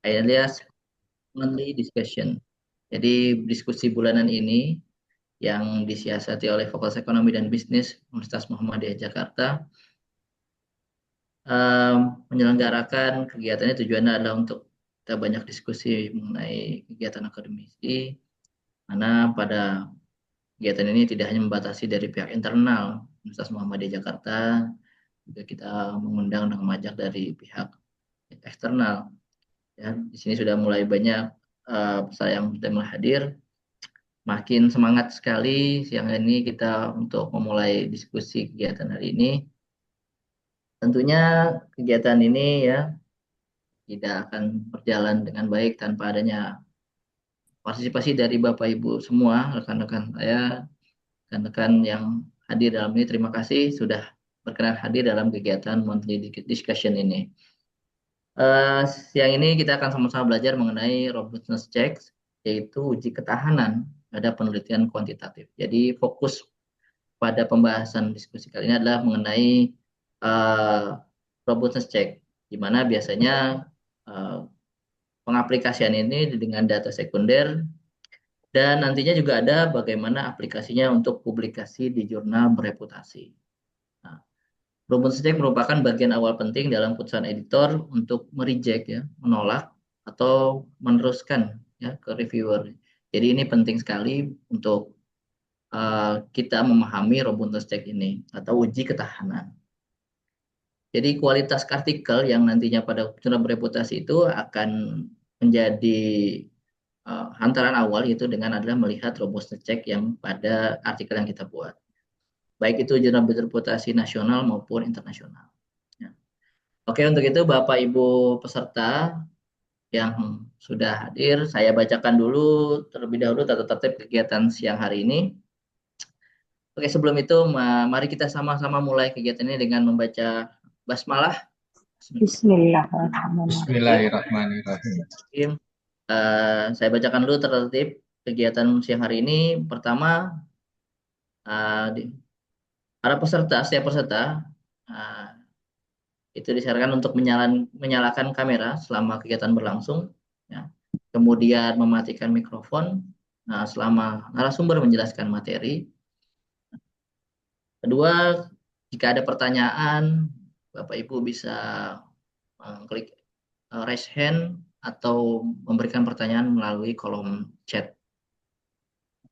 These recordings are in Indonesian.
alias monthly discussion. Jadi diskusi bulanan ini yang disiasati oleh Fakultas Ekonomi dan Bisnis Universitas Muhammadiyah Jakarta menyelenggarakan kegiatannya, tujuannya adalah untuk kita banyak diskusi mengenai kegiatan akademisi, mana pada kegiatan ini tidak hanya membatasi dari pihak internal Universitas Muhammadiyah Jakarta, juga kita mengundang dan mengajak dari pihak eksternal. Ya, di sini sudah mulai banyak peserta yang sudah mulai hadir. Makin semangat sekali siang ini kita untuk memulai diskusi kegiatan hari ini. Tentunya kegiatan ini ya tidak akan berjalan dengan baik tanpa adanya partisipasi dari Bapak Ibu semua, rekan-rekan saya, rekan-rekan yang hadir dalam ini. Terima kasih sudah berkenan hadir dalam kegiatan monthly discussion ini. Siang ini kita akan sama-sama belajar mengenai robustness checks, yaitu uji ketahanan pada penelitian kuantitatif. Jadi fokus pada pembahasan diskusi kali ini adalah mengenai robustness check, di mana biasanya pengaplikasian ini dengan data sekunder, dan nantinya juga ada bagaimana aplikasinya untuk publikasi di jurnal bereputasi. Nah, robustness check merupakan bagian awal penting dalam putusan editor untuk mereject, ya, menolak atau meneruskan ya ke reviewer. Jadi ini penting sekali untuk kita memahami robustness check ini atau uji ketahanan. Jadi kualitas artikel yang nantinya pada jurnal bereputasi itu akan menjadi hantaran awal, itu dengan adalah melihat robustness check yang pada artikel yang kita buat, baik itu jurnal bereputasi nasional maupun internasional. Ya. Oke, untuk itu Bapak Ibu peserta yang sudah hadir, saya bacakan dulu terlebih dahulu tata tertib kegiatan siang hari ini. Oke, sebelum itu mari kita sama-sama mulai kegiatan ini dengan membaca basmalah. Bismillahirrahmanirrahim. Bismillahirrahmanirrahim. Saya bacakan dulu tertib kegiatan siang hari ini. Pertama, para peserta, setiap peserta itu disarankan untuk menyalakan kamera selama kegiatan berlangsung, ya. Kemudian mematikan mikrofon selama narasumber menjelaskan materi. Kedua, jika ada pertanyaan, Bapak Ibu bisa klik raise hand atau memberikan pertanyaan melalui kolom chat.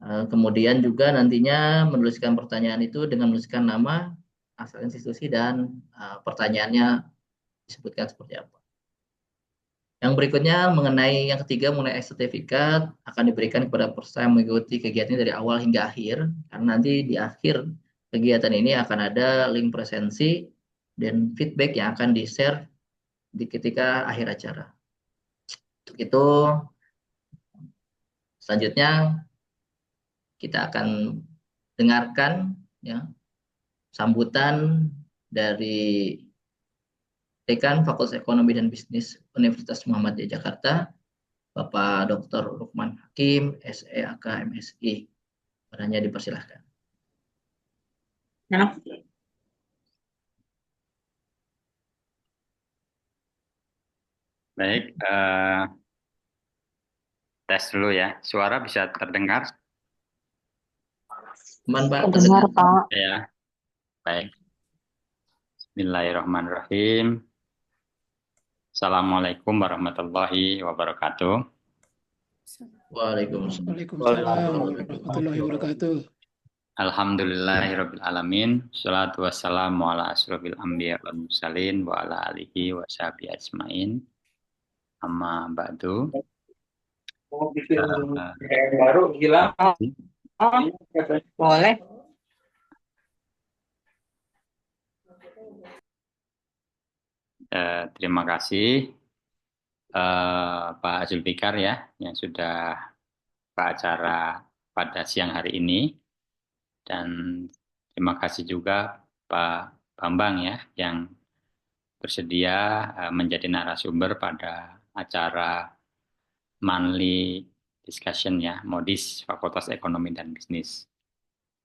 Kemudian juga nantinya menuliskan pertanyaan itu dengan menuliskan nama, asal institusi, dan pertanyaannya disebutkan seperti apa. Yang berikutnya mengenai yang ketiga, mengenai sertifikat akan diberikan kepada peserta yang mengikuti kegiatan dari awal hingga akhir, karena nanti di akhir kegiatan ini akan ada link presensi dan feedback yang akan di-share ketika akhir acara. Untuk itu, selanjutnya kita akan dengarkan ya sambutan dari Dekan Fakultas Ekonomi dan Bisnis Universitas Muhammadiyah Jakarta, Bapak Dr. Lukman Hakim, SEAK MSI. Padanya dipersilahkan. Ya. Baik, tes dulu ya. Suara bisa terdengar? Aman, Pak? Terdengar, Pak. Ya, baik. Bismillahirrahmanirrahim. Assalamualaikum warahmatullahi wabarakatuh. Waalaikumsalam warahmatullahi wabarakatuh. Alhamdulillahirabbil alamin. Shalatu wassalamu ala asrofil anbiya wal mursalin wa ala alihi wa sahbihi ajmain. Amma ba'du. Baru hilang. Boleh. Terima kasih Pak Zulfikar ya yang sudah Pak acara pada siang hari ini, dan terima kasih juga Pak Bambang ya yang bersedia menjadi narasumber pada acara monthly discussion ya Modis Fakultas Ekonomi dan Bisnis.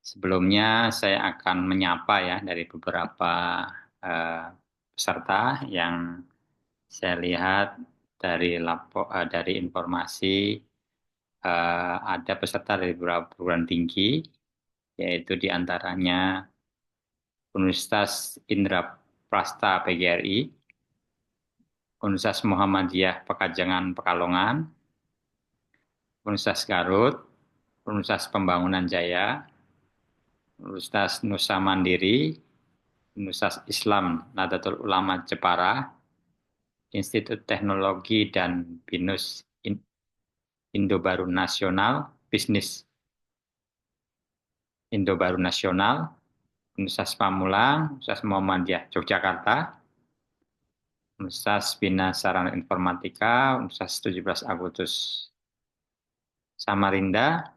Sebelumnya saya akan menyapa ya dari beberapa peserta yang saya lihat dari informasi ada peserta dari beberapa perguruan tinggi, yaitu diantaranya Universitas Indraprasta PGRI, Universitas Muhammadiyah Pekajangan Pekalongan, Universitas Garut, Universitas Pembangunan Jaya, Universitas Nusa Mandiri, Universitas Islam Nahdlatul Ulama Jepara, Institut Teknologi dan Binus Indo Baru Nasional, Bisnis Indo Baru Nasional, Universitas Pamulang, Universitas Muhammadiyah Yogyakarta, Universitas Bina Sarana Informatika, Universitas 17 Agustus Samarinda,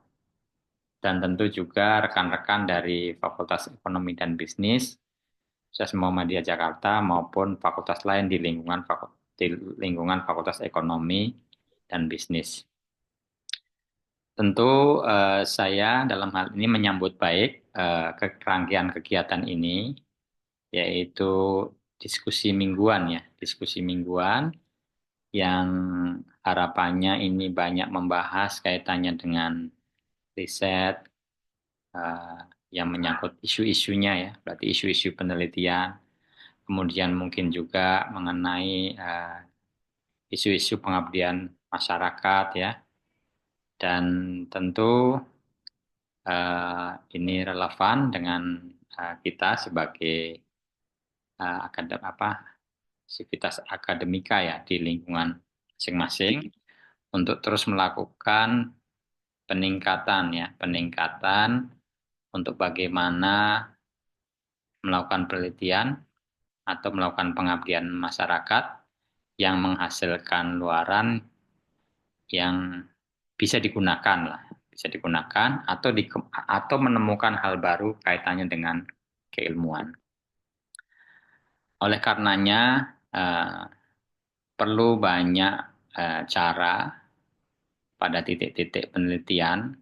dan tentu juga rekan-rekan dari Fakultas Ekonomi dan Bisnis, Universitas Muhammadiyah Jakarta maupun fakultas lain di lingkungan Fakultas Ekonomi dan Bisnis. Tentu saya dalam hal ini menyambut baik rangkaian kegiatan ini, yaitu diskusi mingguan yang harapannya ini banyak membahas kaitannya dengan riset yang menyangkut isu-isunya ya, berarti isu-isu penelitian, kemudian mungkin juga mengenai isu-isu pengabdian masyarakat ya, dan tentu ini relevan dengan kita sebagai sivitas akademika ya di lingkungan masing-masing untuk terus melakukan peningkatan untuk bagaimana melakukan penelitian atau melakukan pengabdian masyarakat yang menghasilkan luaran yang bisa digunakan atau menemukan hal baru kaitannya dengan keilmuan. Oleh karenanya perlu banyak cara pada titik-titik penelitian,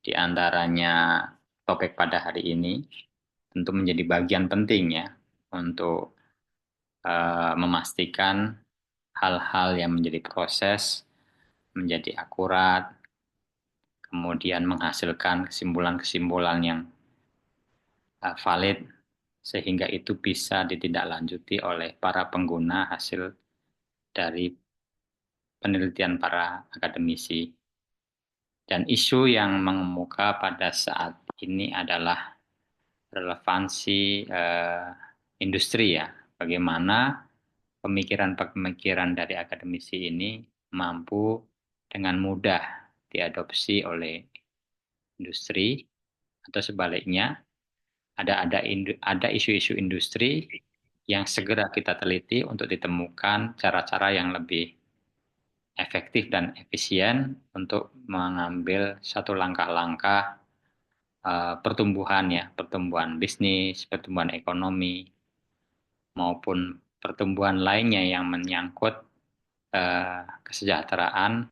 di antaranya topik pada hari ini tentu menjadi bagian penting ya untuk memastikan hal-hal yang menjadi proses menjadi akurat, kemudian menghasilkan kesimpulan-kesimpulan yang valid, sehingga itu bisa ditindaklanjuti oleh para pengguna hasil dari penelitian para akademisi. Dan isu yang mengemuka pada saat ini adalah relevansi industri ya, bagaimana pemikiran-pemikiran dari akademisi ini mampu dengan mudah diadopsi oleh industri, atau sebaliknya ada isu-isu industri yang segera kita teliti untuk ditemukan cara-cara yang lebih efektif dan efisien untuk mengambil satu langkah-langkah pertumbuhan bisnis, pertumbuhan ekonomi, maupun pertumbuhan lainnya yang menyangkut kesejahteraan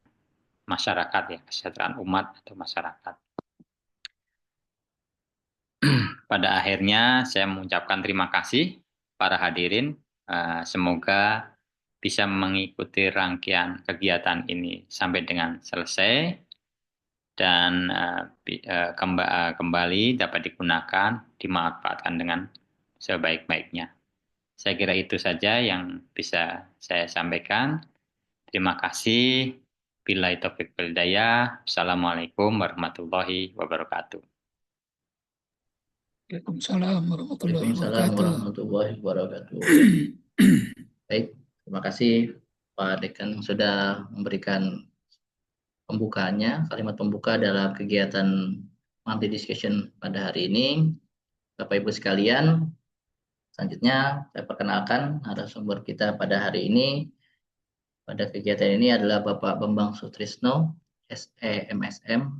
masyarakat ya, kesejahteraan umat atau masyarakat. Pada akhirnya saya mengucapkan terima kasih para hadirin. Semoga bisa mengikuti rangkaian kegiatan ini sampai dengan selesai dan kembali dapat digunakan, dimanfaatkan dengan sebaik-baiknya. Saya kira itu saja yang bisa saya sampaikan. Terima kasih. Billahi taufiq wal hidayah. Assalamualaikum warahmatullahi wabarakatuh. Waalaikumsalam warahmatullahi Waalaikumsalam wabarakatuh. warahmatullahi wabarakatuh. Baik, terima kasih Pak Dekan sudah memberikan pembukaannya, kalimat pembuka dalam kegiatan multi discussion pada hari ini. Bapak Ibu sekalian, selanjutnya saya perkenalkan narasumber kita pada hari ini. Pada kegiatan ini adalah Bapak Bambang Sutrisno, SE MSM.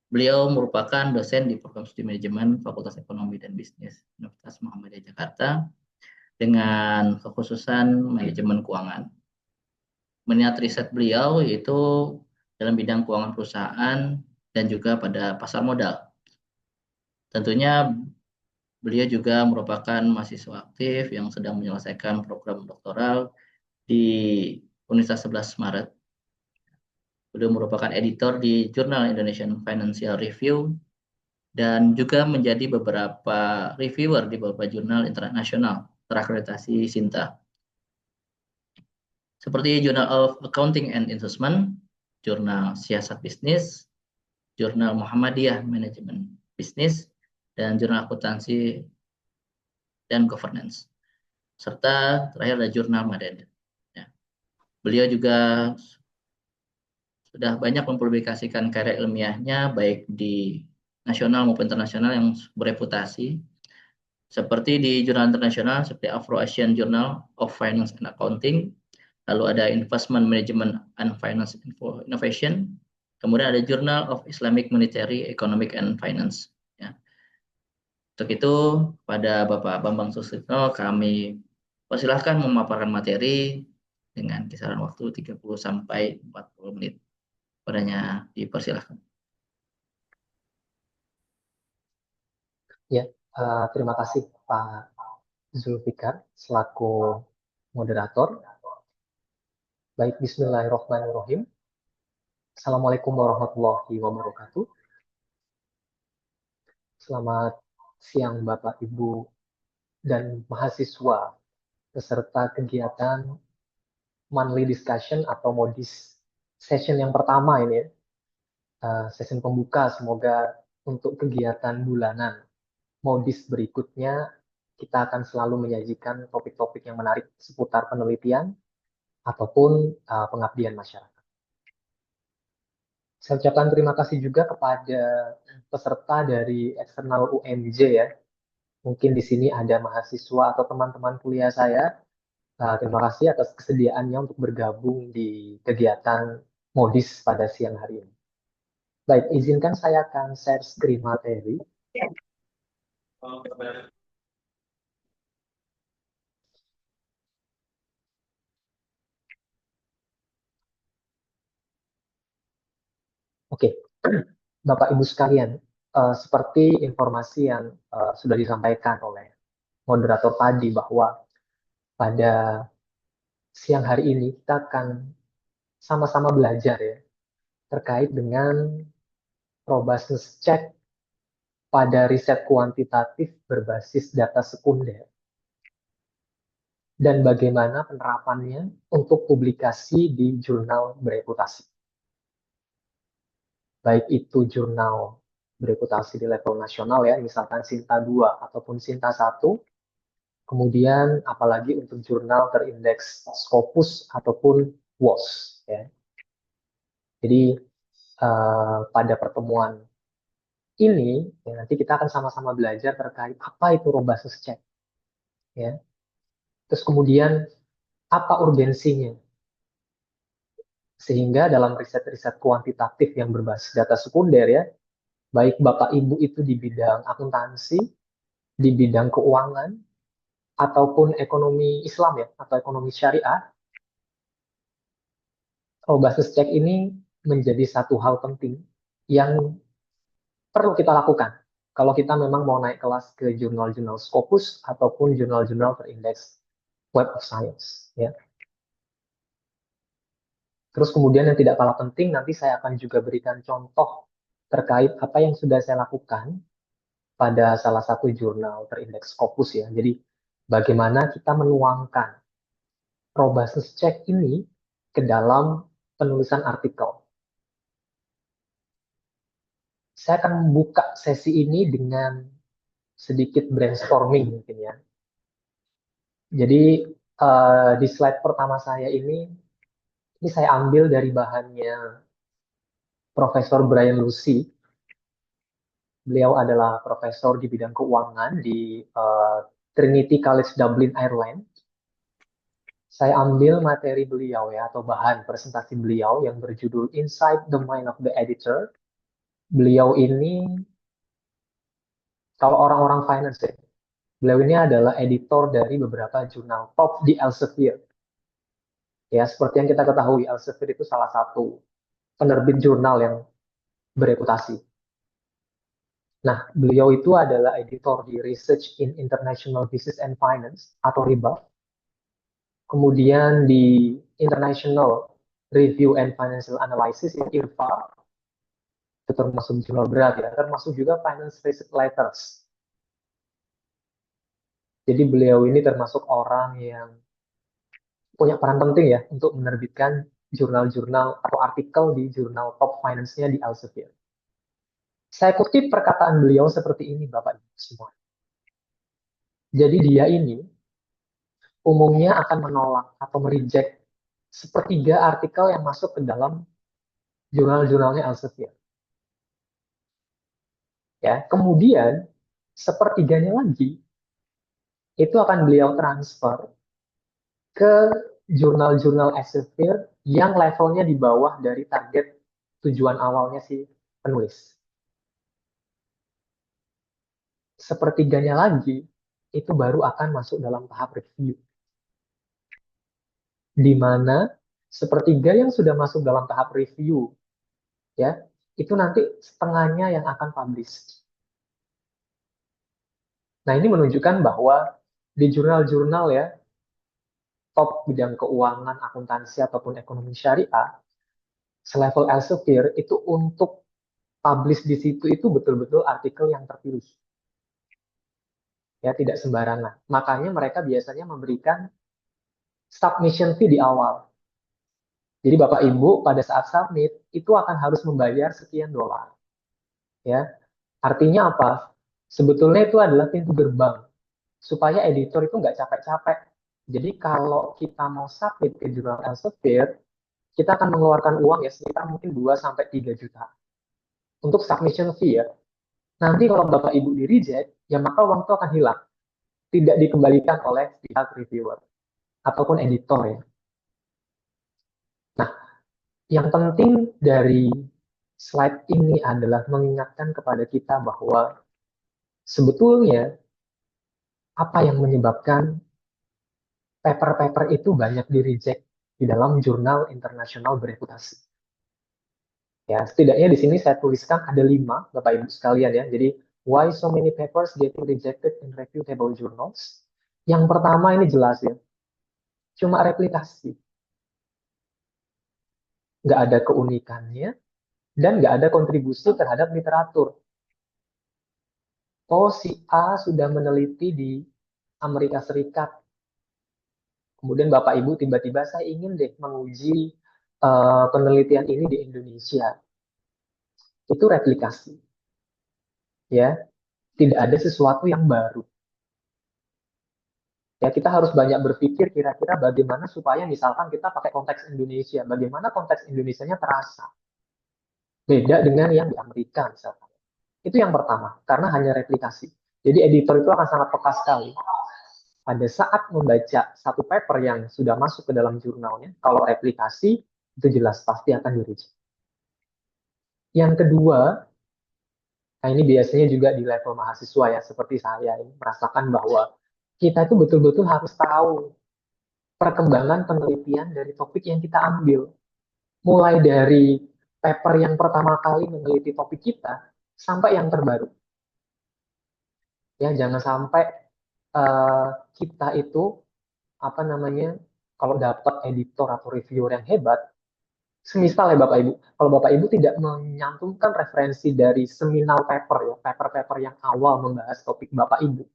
Beliau merupakan dosen di program studi manajemen Fakultas Ekonomi dan Bisnis Universitas Muhammadiyah Jakarta dengan kekhususan manajemen keuangan. Minat riset beliau yaitu dalam bidang keuangan perusahaan dan juga pada pasar modal. Tentunya Beliau juga merupakan mahasiswa aktif yang sedang menyelesaikan program doktoral di Universitas 11 Maret. Beliau merupakan editor di Jurnal Indonesian Financial Review dan juga menjadi beberapa reviewer di beberapa jurnal internasional terakreditasi SINTA. Seperti Journal of Accounting and Investment, Jurnal Siasat Bisnis, Jurnal Muhammadiyah Manajemen Bisnis, dan Jurnal Akuntansi dan Governance. Serta terakhir ada Jurnal Maded. Ya. Beliau juga sudah banyak mempublikasikan karya ilmiahnya baik di nasional maupun internasional yang bereputasi, seperti di jurnal internasional seperti Afro-Asian Journal of Finance and Accounting, lalu ada Investment Management and Finance Innovation, kemudian ada Journal of Islamic Monetary, Economic and Finance. Ya. Untuk itu, pada Bapak Bambang Susatyo kami persilahkan memaparkan materi dengan kisaran waktu 30 sampai 40 menit. Padanya dipersilahkan. Ya, terima kasih Pak Zulfikar selaku moderator. Baik, bismillahirrahmanirrahim. Assalamualaikum warahmatullahi wabarakatuh. Selamat siang Bapak, Ibu, dan mahasiswa peserta kegiatan monthly discussion atau modis session yang pertama ini ya. Session pembuka, semoga untuk kegiatan bulanan modis berikutnya kita akan selalu menyajikan topik-topik yang menarik seputar penelitian ataupun pengabdian masyarakat. Saya ucapkan terima kasih juga kepada peserta dari eksternal UMJ ya. Mungkin di sini ada mahasiswa atau teman-teman kuliah saya. Terima kasih atas kesediaannya untuk bergabung di kegiatan modis pada siang hari ini. Baik, izinkan saya akan share screen materi. Oke, Bapak Ibu sekalian, seperti informasi yang sudah disampaikan oleh moderator tadi bahwa pada siang hari ini kita akan sama-sama belajar ya terkait dengan robustness check pada riset kuantitatif berbasis data sekunder dan bagaimana penerapannya untuk publikasi di jurnal bereputasi. Baik itu jurnal bereputasi di level nasional ya, misalkan Sinta 2 ataupun Sinta 1, kemudian apalagi untuk jurnal terindeks Scopus ataupun WOS. Ya. Jadi pada pertemuan ini ya, nanti kita akan sama-sama belajar terkait apa itu robustness check. Ya. Terus kemudian apa urgensinya. Sehingga dalam riset-riset kuantitatif yang berbasis data sekunder ya, baik Bapak Ibu itu di bidang akuntansi, di bidang keuangan, ataupun ekonomi Islam ya, atau ekonomi syariah, robustness check ini menjadi satu hal penting yang perlu kita lakukan kalau kita memang mau naik kelas ke jurnal-jurnal Scopus ataupun jurnal-jurnal terindeks Web of Science. Ya. Terus kemudian yang tidak kalah penting, nanti saya akan juga berikan contoh terkait apa yang sudah saya lakukan pada salah satu jurnal terindeks Scopus ya. Jadi bagaimana kita menuangkan robustness check ini ke dalam penulisan artikel. Saya akan membuka sesi ini dengan sedikit brainstorming mungkin ya. Jadi di slide pertama saya ini saya ambil dari bahannya Profesor Brian Lucy. Beliau adalah profesor di bidang keuangan di Trinity College Dublin, Ireland. Saya ambil materi beliau ya, atau bahan presentasi beliau yang berjudul Inside the Mind of the Editor. Beliau ini, kalau orang-orang finance ya, beliau ini adalah editor dari beberapa jurnal top di Elsevier. Ya, seperti yang kita ketahui, Elsevier itu salah satu penerbit jurnal yang bereputasi. Nah, beliau itu adalah editor di Research in International Business and Finance atau RIBA, kemudian di International Review and Financial Analysis yang IRFA, itu termasuk jurnal berat ya, termasuk juga Finance Research Letters. Jadi beliau ini termasuk orang yang punya peran penting ya untuk menerbitkan jurnal-jurnal atau artikel di jurnal top finance-nya di Elsevier. Saya kutip perkataan beliau seperti ini, Bapak Ibu semua. Jadi dia ini umumnya akan menolak atau mereject sepertiga artikel yang masuk ke dalam jurnal-jurnalnya Elsevier. Ya, kemudian sepertiganya lagi itu akan beliau transfer ke jurnal-jurnal Elsevier yang levelnya di bawah dari target tujuan awalnya si penulis. Sepertiganya lagi itu baru akan masuk dalam tahap review. Di mana sepertiga yang sudah masuk dalam tahap review ya, itu nanti setengahnya yang akan publish. Nah, ini menunjukkan bahwa di jurnal-jurnal ya, top bidang keuangan, akuntansi, ataupun ekonomi syariah, selevel Elsevier itu untuk publish di situ itu betul-betul artikel yang terpilih. Ya, tidak sembarangan. Makanya mereka biasanya memberikan submission fee di awal. Jadi Bapak Ibu pada saat submit itu akan harus membayar sekian dolar. Ya, artinya apa? Sebetulnya itu adalah pintu gerbang supaya editor itu nggak capek-capek. Jadi kalau kita mau submit ke jurnal Elsevier, kita akan mengeluarkan uang ya sekitar mungkin 2-3 juta untuk submission fee ya. Nanti kalau Bapak Ibu di reject, ya maka uang itu akan hilang. Tidak dikembalikan oleh pihak reviewer ataupun editor ya. Nah, yang penting dari slide ini adalah mengingatkan kepada kita bahwa sebetulnya apa yang menyebabkan paper-paper itu banyak di reject di dalam jurnal internasional bereputasi. Ya, setidaknya di sini saya tuliskan ada 5, Bapak Ibu sekalian ya. Jadi, why so many papers getting rejected in reputable journals? Yang pertama ini jelas ya, cuma replikasi. Nggak ada keunikannya, dan nggak ada kontribusi terhadap literatur. Oh, si A sudah meneliti di Amerika Serikat. Kemudian Bapak Ibu tiba-tiba saya ingin deh menguji penelitian ini di Indonesia. Itu replikasi. Ya, tidak ada sesuatu yang baru. Ya, kita harus banyak berpikir kira-kira bagaimana supaya misalkan kita pakai konteks Indonesia, bagaimana konteks Indonesianya terasa. Beda dengan yang di Amerika misalkan. Itu yang pertama, karena hanya replikasi. Jadi editor itu akan sangat peka sekali. Pada saat membaca satu paper yang sudah masuk ke dalam jurnalnya, kalau replikasi, itu jelas pasti akan di-reject. Yang kedua, nah ini biasanya juga di level mahasiswa ya, seperti saya ini, merasakan bahwa kita itu betul-betul harus tahu perkembangan penelitian dari topik yang kita ambil. Mulai dari paper yang pertama kali meneliti topik kita, sampai yang terbaru. Ya, jangan sampai kita itu, apa namanya, kalau dapat editor atau reviewer yang hebat, semisal ya Bapak Ibu, kalau Bapak Ibu tidak menyantumkan referensi dari seminal paper ya, paper-paper yang awal membahas topik Bapak Ibu,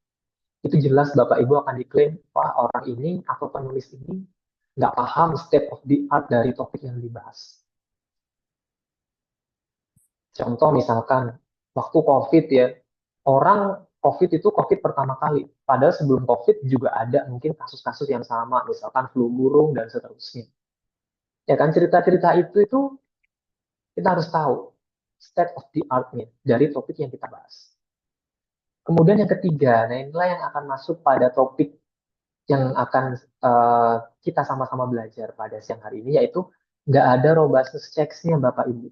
itu jelas Bapak Ibu akan diklaim, wah orang ini atau penulis ini nggak paham state of the art dari topik yang dibahas. Contoh misalkan, waktu COVID ya, orang COVID itu COVID pertama kali, padahal sebelum COVID juga ada mungkin kasus-kasus yang sama, misalkan flu burung dan seterusnya. Ya kan, cerita-cerita itu kita harus tahu state of the art-nya dari topik yang kita bahas. Kemudian yang ketiga, nah inilah yang akan masuk pada topik yang akan kita sama-sama belajar pada siang hari ini, yaitu nggak ada robustness checks-nya Bapak Ibu.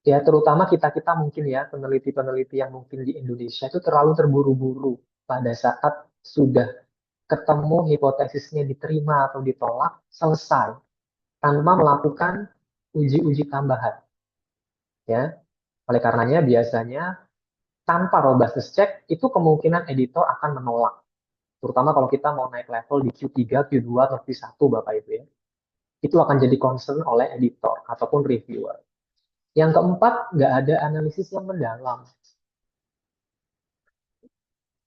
Ya, terutama kita-kita mungkin ya, peneliti-peneliti yang mungkin di Indonesia itu terlalu terburu-buru pada saat sudah ketemu hipotesisnya diterima atau ditolak, selesai, tanpa melakukan uji-uji tambahan. Ya, Oleh karenanya biasanya tanpa robustness check itu kemungkinan editor akan menolak. Terutama kalau kita mau naik level di Q3, Q2, atau Q1 Bapak Ibu ya. Itu akan jadi concern oleh editor ataupun reviewer. Yang keempat, nggak ada analisis yang mendalam.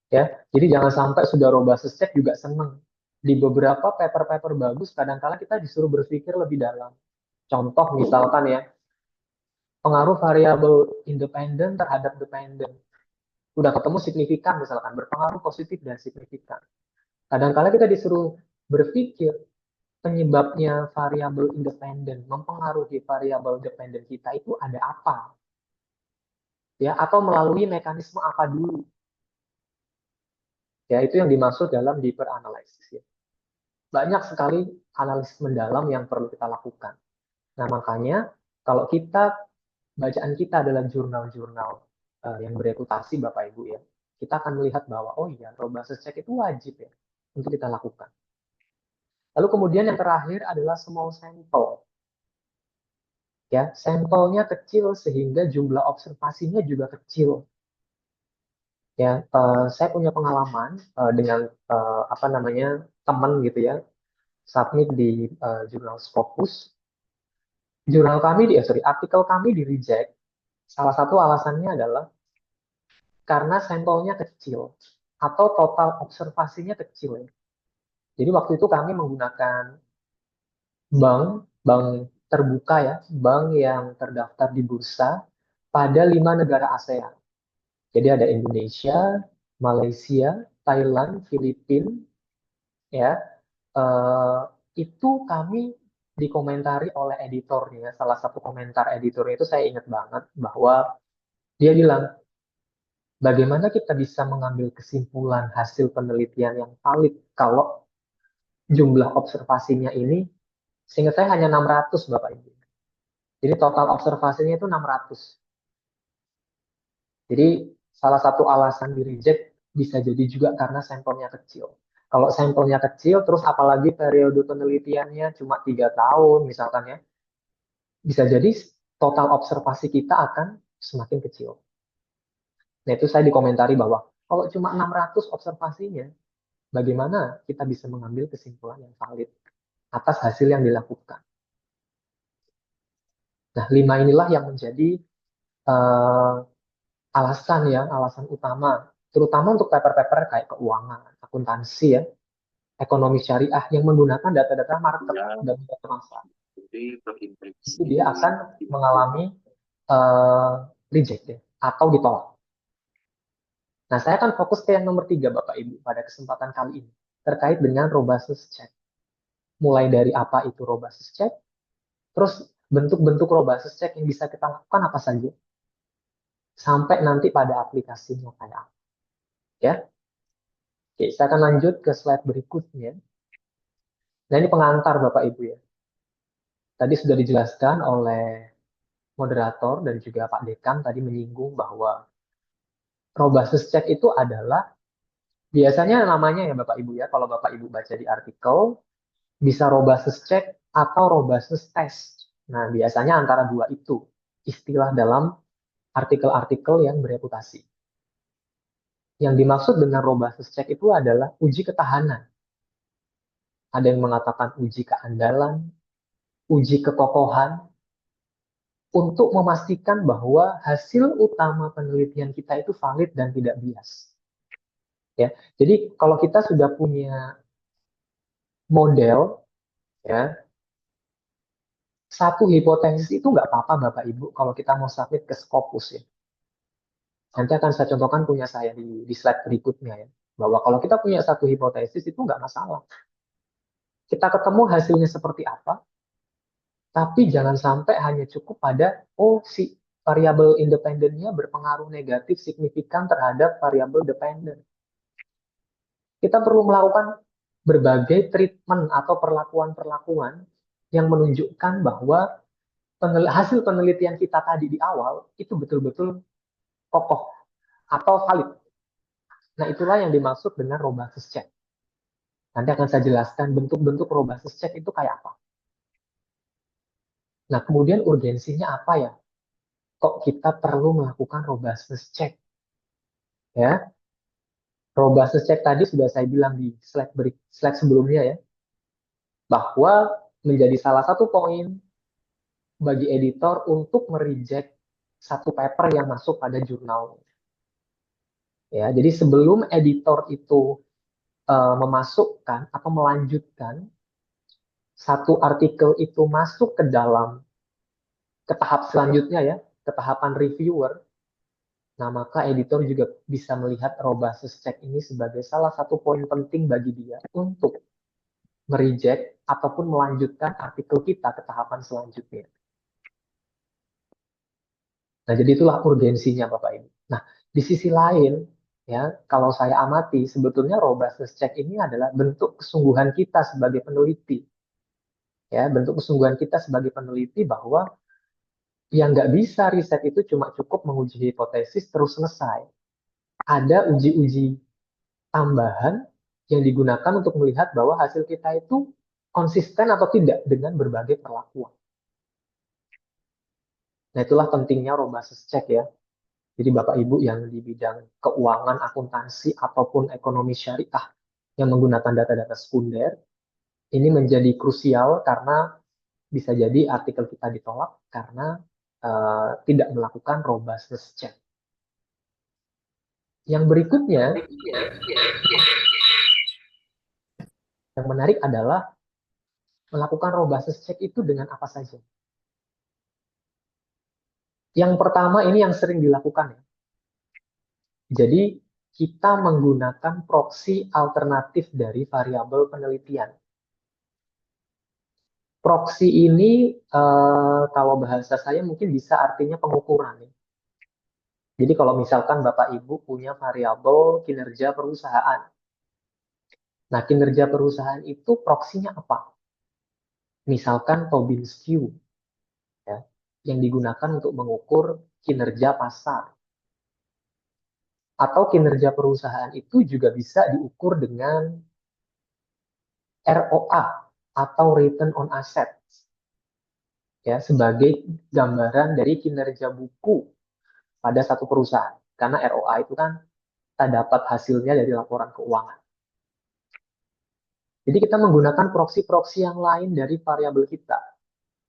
Ya, jadi jangan sampai sudah robustness check juga seneng. Di beberapa paper-paper bagus, kadang-kala kita disuruh berpikir lebih dalam. Contoh misalkan ya, pengaruh variabel independen terhadap dependen. Udah ketemu signifikan misalkan, berpengaruh positif dan signifikan. Kadang-kala kita disuruh berpikir penyebabnya variabel independen mempengaruhi variabel dependen kita itu ada apa? Ya, atau melalui mekanisme apa dulu? Ya, itu yang dimaksud dalam deeper analysis ya. Banyak sekali analisis mendalam yang perlu kita lakukan. Nah, makanya kalau bacaan kita adalah jurnal-jurnal yang bereputasi Bapak Ibu ya, kita akan melihat bahwa oh iya, robustness check itu wajib ya untuk kita lakukan. Lalu kemudian yang terakhir adalah small sample. Ya, sampelnya kecil sehingga jumlah observasinya juga kecil. Ya, saya punya pengalaman dengan apa namanya teman gitu ya, submit di jurnal Scopus. Jurnal kami artikel kami di reject. Salah satu alasannya adalah karena sampelnya kecil atau total observasinya kecil. Ya. Jadi waktu itu kami menggunakan bank terbuka ya, bank yang terdaftar di bursa pada 5 negara ASEAN. Jadi ada Indonesia, Malaysia, Thailand, Filipina, ya. Eh, itu kami dikomentari oleh editornya. Salah satu komentar editornya itu saya ingat banget bahwa dia bilang, bagaimana kita bisa mengambil kesimpulan hasil penelitian yang valid kalau jumlah observasinya ini, seingat saya hanya 600 Bapak Ibu. Jadi total observasinya itu 600. Jadi salah satu alasan di reject bisa jadi juga karena sampelnya kecil. Kalau sampelnya kecil, terus apalagi periode penelitiannya cuma 3 tahun misalkan ya, bisa jadi total observasi kita akan semakin kecil. Nah itu saya dikomentari bahwa kalau cuma 600 observasinya, bagaimana kita bisa mengambil kesimpulan yang valid atas hasil yang dilakukan. Nah 5 inilah yang menjadi uh, alasan utama, terutama untuk paper-paper kayak keuangan, akuntansi ya, ekonomi syariah yang menggunakan data-data market dan data pasar. Itu dia akan mengalami reject ya, atau ditolak. Nah, saya akan fokus ke yang nomor 3 Bapak Ibu pada kesempatan kali ini terkait dengan robustness check. Mulai dari apa itu robustness check, terus bentuk-bentuk robustness check yang bisa kita lakukan apa saja, sampai nanti pada aplikasinya kayak apa. Ya, oke, saya akan lanjut ke slide berikutnya. Nah, ini pengantar Bapak Ibu ya. Tadi sudah dijelaskan oleh moderator dan juga Pak Dekan tadi menyinggung bahwa robustness check itu adalah biasanya namanya ya Bapak Ibu ya, kalau Bapak Ibu baca di artikel, bisa robustness check atau robustness test. Nah, biasanya antara dua itu istilah dalam artikel-artikel yang bereputasi. Yang dimaksud dengan robustness check itu adalah uji ketahanan. Ada yang mengatakan uji keandalan, uji kekokohan, untuk memastikan bahwa hasil utama penelitian kita itu valid dan tidak bias. Ya, jadi kalau kita sudah punya model, ya, satu hipotesis itu nggak apa-apa Bapak Ibu kalau kita mau submit ke Scopus ya. Nanti akan saya contohkan punya saya di slide berikutnya ya. Bahwa kalau kita punya satu hipotesis itu nggak masalah. Kita ketemu hasilnya seperti apa, tapi jangan sampai hanya cukup pada, oh si variabel independennya berpengaruh negatif signifikan terhadap variabel dependen. Kita perlu melakukan berbagai treatment atau perlakuan-perlakuan yang menunjukkan bahwa hasil penelitian kita tadi di awal itu betul-betul kokoh atau valid. Nah, itulah yang dimaksud dengan robustness check. Nanti akan saya jelaskan bentuk-bentuk robustness check itu kayak apa. Nah, kemudian urgensinya apa ya? kok kita perlu melakukan robustness check. Ya, robustness check tadi sudah saya bilang di slide sebelumnya ya, bahwa menjadi salah satu poin bagi editor untuk mereject satu paper yang masuk pada jurnal. Ya, jadi sebelum editor itu memasukkan atau melanjutkan satu artikel itu masuk ke dalam ke tahap selanjutnya ya, ke tahapan reviewer, nah maka editor juga bisa melihat robustness check ini sebagai salah satu poin penting bagi dia untuk mereject ataupun melanjutkan artikel kita ke tahapan selanjutnya. Nah, jadi itulah urgensinya Bapak Ibu. Nah, di sisi lain, ya, kalau saya amati, sebetulnya robustness check ini adalah bentuk kesungguhan kita sebagai peneliti. Ya, bentuk kesungguhan kita sebagai peneliti bahwa yang nggak bisa riset itu cuma cukup menguji hipotesis terus selesai. Ada uji-uji tambahan yang digunakan untuk melihat bahwa hasil kita itu konsisten atau tidak dengan berbagai perlakuan. Nah, itulah pentingnya robustness check ya. Jadi Bapak Ibu yang di bidang keuangan, akuntansi, ataupun ekonomi syariah yang menggunakan data-data sekunder, ini menjadi krusial karena bisa jadi artikel kita ditolak karena tidak melakukan robustness check. Yang berikutnya, yang menarik adalah melakukan robustness check itu dengan apa saja. Yang pertama ini yang sering dilakukan ya. Jadi kita menggunakan proksi alternatif dari variabel penelitian. Proksi ini kalau bahasa saya mungkin bisa artinya pengukuran. Ya. Jadi kalau misalkan Bapak Ibu punya variabel kinerja perusahaan. Nah, kinerja perusahaan itu proksinya apa? Misalkan Tobin Skew, ya, yang digunakan untuk mengukur kinerja pasar. Atau kinerja perusahaan itu juga bisa diukur dengan ROA atau Return on Assets. Ya, sebagai gambaran dari kinerja buku pada satu perusahaan. Karena ROA itu kan kita dapat hasilnya dari laporan keuangan. Jadi kita menggunakan proksi-proksi yang lain dari variabel kita.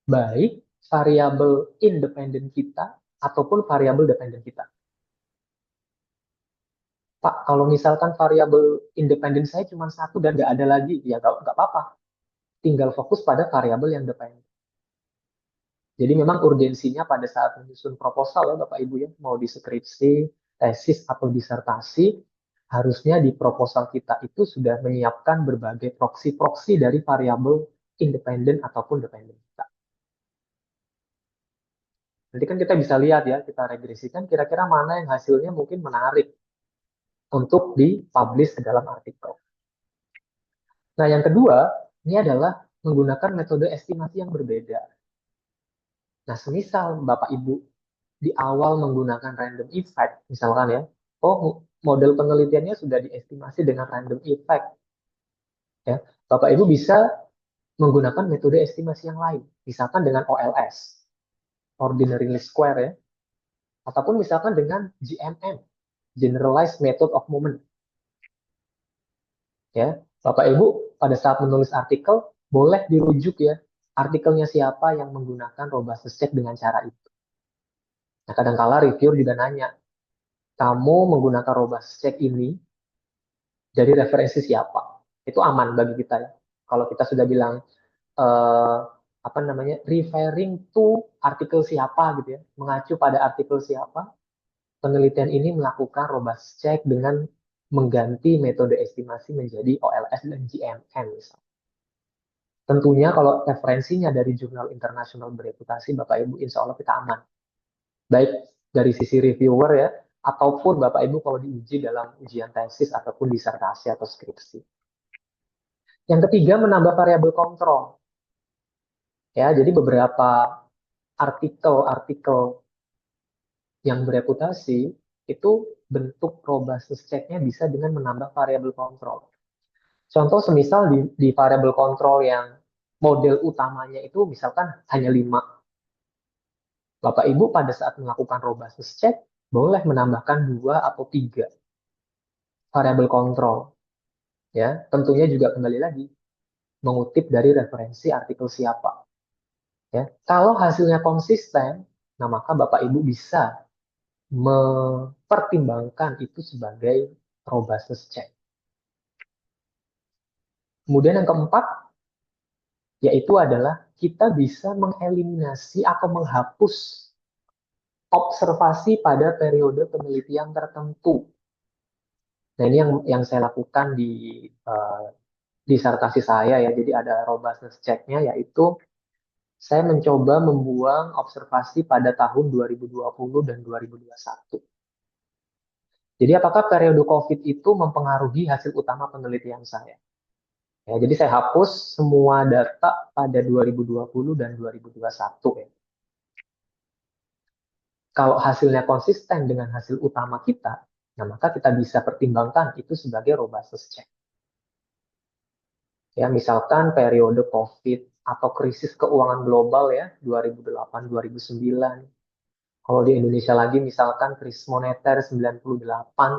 Baik variabel independen kita ataupun variabel dependen kita. Pak, kalau misalkan variabel independen saya cuma satu dan nggak ada lagi, ya nggak apa-apa. Tinggal fokus pada variabel yang dependen. Jadi memang urgensinya pada saat menyusun proposal ya Bapak Ibu ya, mau di skripsi, tesis atau disertasi, harusnya di proposal kita itu sudah menyiapkan berbagai proksi-proksi dari variabel independen ataupun dependen kita. Nanti kan kita bisa lihat ya, kita regresikan kira-kira mana yang hasilnya mungkin menarik untuk dipublish ke dalam artikel. Nah yang kedua, ini adalah menggunakan metode estimasi yang berbeda. Nah semisal Bapak Ibu di awal menggunakan random effect, misalkan ya, oh model penelitiannya sudah diestimasi dengan random effect. Ya, Bapak Ibu bisa menggunakan metode estimasi yang lain, misalkan dengan OLS, Ordinary Least Square ya, ataupun misalkan dengan GMM, Generalized Method of Moment. Ya, Bapak Ibu pada saat menulis artikel boleh dirujuk ya, artikelnya siapa yang menggunakan robustness check dengan cara itu. Nah, kadang-kala reviewer juga nanya, kamu menggunakan robustness check ini dari referensi siapa? Itu aman bagi kita ya. Kalau kita sudah bilang referring to artikel siapa gitu ya, mengacu pada artikel siapa, penelitian ini melakukan robustness check dengan mengganti metode estimasi menjadi OLS dan GMM misalnya. Tentunya kalau referensinya dari jurnal internasional bereputasi, Bapak Ibu insya Allah kita aman. Baik dari sisi reviewer ya, ataupun Bapak Ibu kalau diuji dalam ujian tesis ataupun disertasi atau skripsi. Yang ketiga, menambah variabel kontrol. Ya, jadi beberapa artikel-artikel yang bereputasi itu bentuk robustness check-nya bisa dengan menambah variabel kontrol. Contoh semisal di variabel kontrol yang model utamanya itu misalkan hanya 5. Bapak Ibu pada saat melakukan robustness check boleh menambahkan 2 atau 3 variabel kontrol. Ya, tentunya juga kembali lagi mengutip dari referensi artikel siapa. Ya, kalau hasilnya konsisten, nah maka Bapak Ibu bisa mempertimbangkan itu sebagai robustness check. Kemudian yang keempat, yaitu adalah kita bisa mengeliminasi atau menghapus observasi pada periode penelitian tertentu. Nah, ini yang saya lakukan di disertasi saya ya. Jadi ada robustness check-nya, yaitu saya mencoba membuang observasi pada tahun 2020 dan 2021. Jadi apakah periode COVID itu mempengaruhi hasil utama penelitian saya? Ya, jadi saya hapus semua data pada 2020 dan 2021 ya. Kalau hasilnya konsisten dengan hasil utama kita, nah maka kita bisa pertimbangkan itu sebagai robustness check. Ya, misalkan periode COVID atau krisis keuangan global ya, 2008-2009. Kalau di Indonesia lagi misalkan krisis moneter 98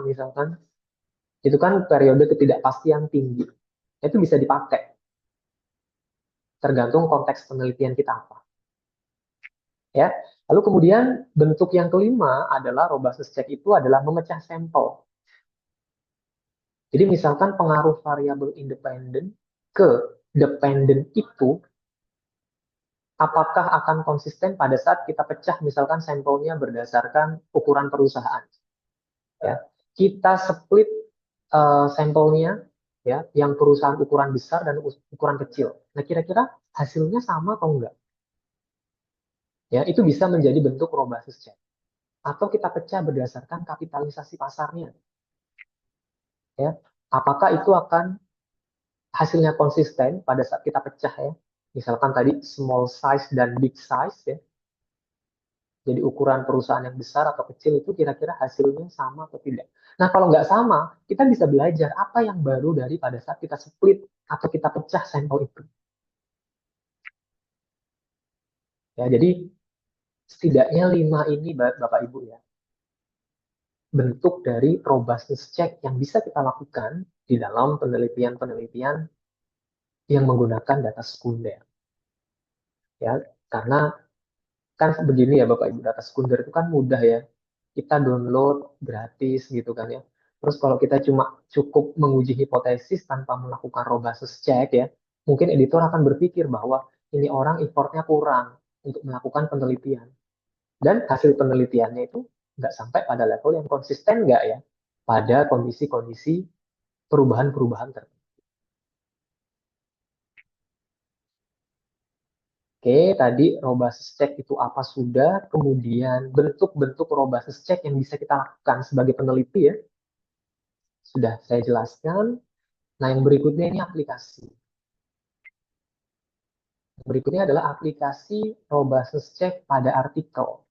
misalkan. Itu kan periode ketidakpastian tinggi. Itu bisa dipakai. Tergantung konteks penelitian kita apa. Ya. Lalu kemudian bentuk yang kelima adalah robustness check itu adalah memecah sampel. Jadi misalkan pengaruh variabel independen ke dependen itu apakah akan konsisten pada saat kita pecah misalkan sampelnya berdasarkan ukuran perusahaan. Ya. Kita split sampelnya ya, yang perusahaan ukuran besar dan ukuran kecil. Nah, kira-kira hasilnya sama atau enggak? Ya, itu bisa menjadi bentuk robustness check. Atau kita pecah berdasarkan kapitalisasi pasarnya. Ya, apakah itu akan hasilnya konsisten pada saat kita pecah ya? Misalkan tadi small size dan big size ya. Jadi ukuran perusahaan yang besar atau kecil itu kira-kira hasilnya sama atau tidak. Nah, kalau nggak sama, kita bisa belajar apa yang baru dari pada saat kita split atau kita pecah sampel itu. Ya, jadi setidaknya 5 ini Bapak Ibu ya, bentuk dari robustness check yang bisa kita lakukan di dalam penelitian-penelitian yang menggunakan data sekunder. Ya, karena kan begini ya Bapak Ibu, data sekunder itu kan mudah ya. Kita download gratis gitu kan ya. Terus kalau kita cuma cukup menguji hipotesis tanpa melakukan robustness check ya, mungkin editor akan berpikir bahwa ini orang effortnya kurang untuk melakukan penelitian. Dan hasil penelitiannya itu nggak sampai pada level yang konsisten nggak ya, pada kondisi-kondisi perubahan-perubahan tertentu. Oke, tadi robustness check itu apa sudah, kemudian bentuk-bentuk robustness check yang bisa kita lakukan sebagai peneliti ya, sudah saya jelaskan. Nah, yang berikutnya ini aplikasi. Berikutnya adalah aplikasi robustness check pada artikel.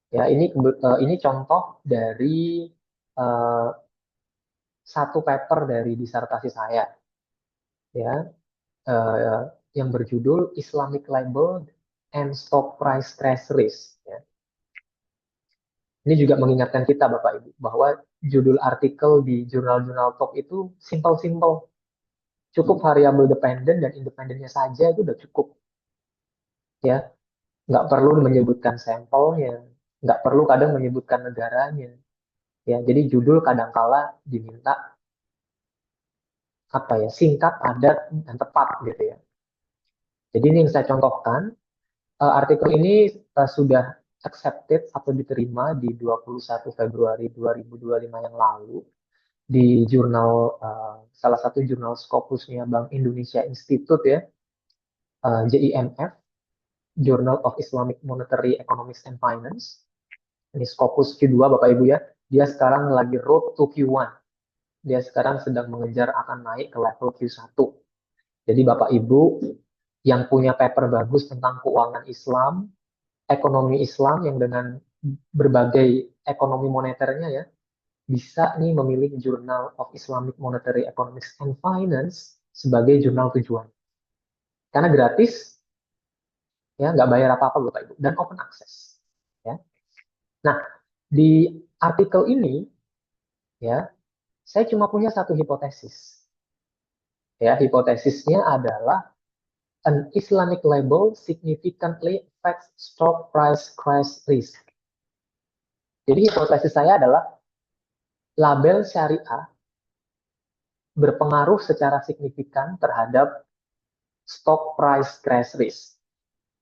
Ya, ini contoh dari satu paper dari disertasi saya. Ya, yang berjudul Islamic Label and Stock Price Treasuries. Ya. Ini juga mengingatkan kita Bapak Ibu bahwa judul artikel di jurnal-jurnal top itu simple-simple. Cukup variabel dependen dan independennya saja itu udah cukup. Ya, nggak perlu menyebutkan sampelnya, nggak perlu kadang menyebutkan negaranya. Ya, jadi judul kadangkala diminta apa ya, singkat, padat, dan tepat gitu ya. Jadi ini yang saya contohkan. Artikel ini sudah accepted atau diterima di 21 Februari 2025 yang lalu di jurnal salah satu jurnal Scopusnya Bank Indonesia Institute ya, JIMF, Journal of Islamic Monetary Economics and Finance. Ini Scopus Q2 Bapak Ibu ya. Dia sekarang lagi road to Q1. Dia sekarang sedang mengejar akan naik ke level Q1. Jadi Bapak Ibu yang punya paper bagus tentang keuangan Islam, ekonomi Islam yang dengan berbagai ekonomi moneternya ya, bisa nih memilih Journal of Islamic Monetary Economics and Finance sebagai jurnal tujuan. Karena gratis, ya, nggak bayar apa-apa Bapak Ibu, dan open access. Ya. Nah, di artikel ini, ya, saya cuma punya satu hipotesis. Ya, hipotesisnya adalah an Islamic label significantly affects stock price crash risk. Jadi hipotesis saya adalah label syariah berpengaruh secara signifikan terhadap stock price crash risk.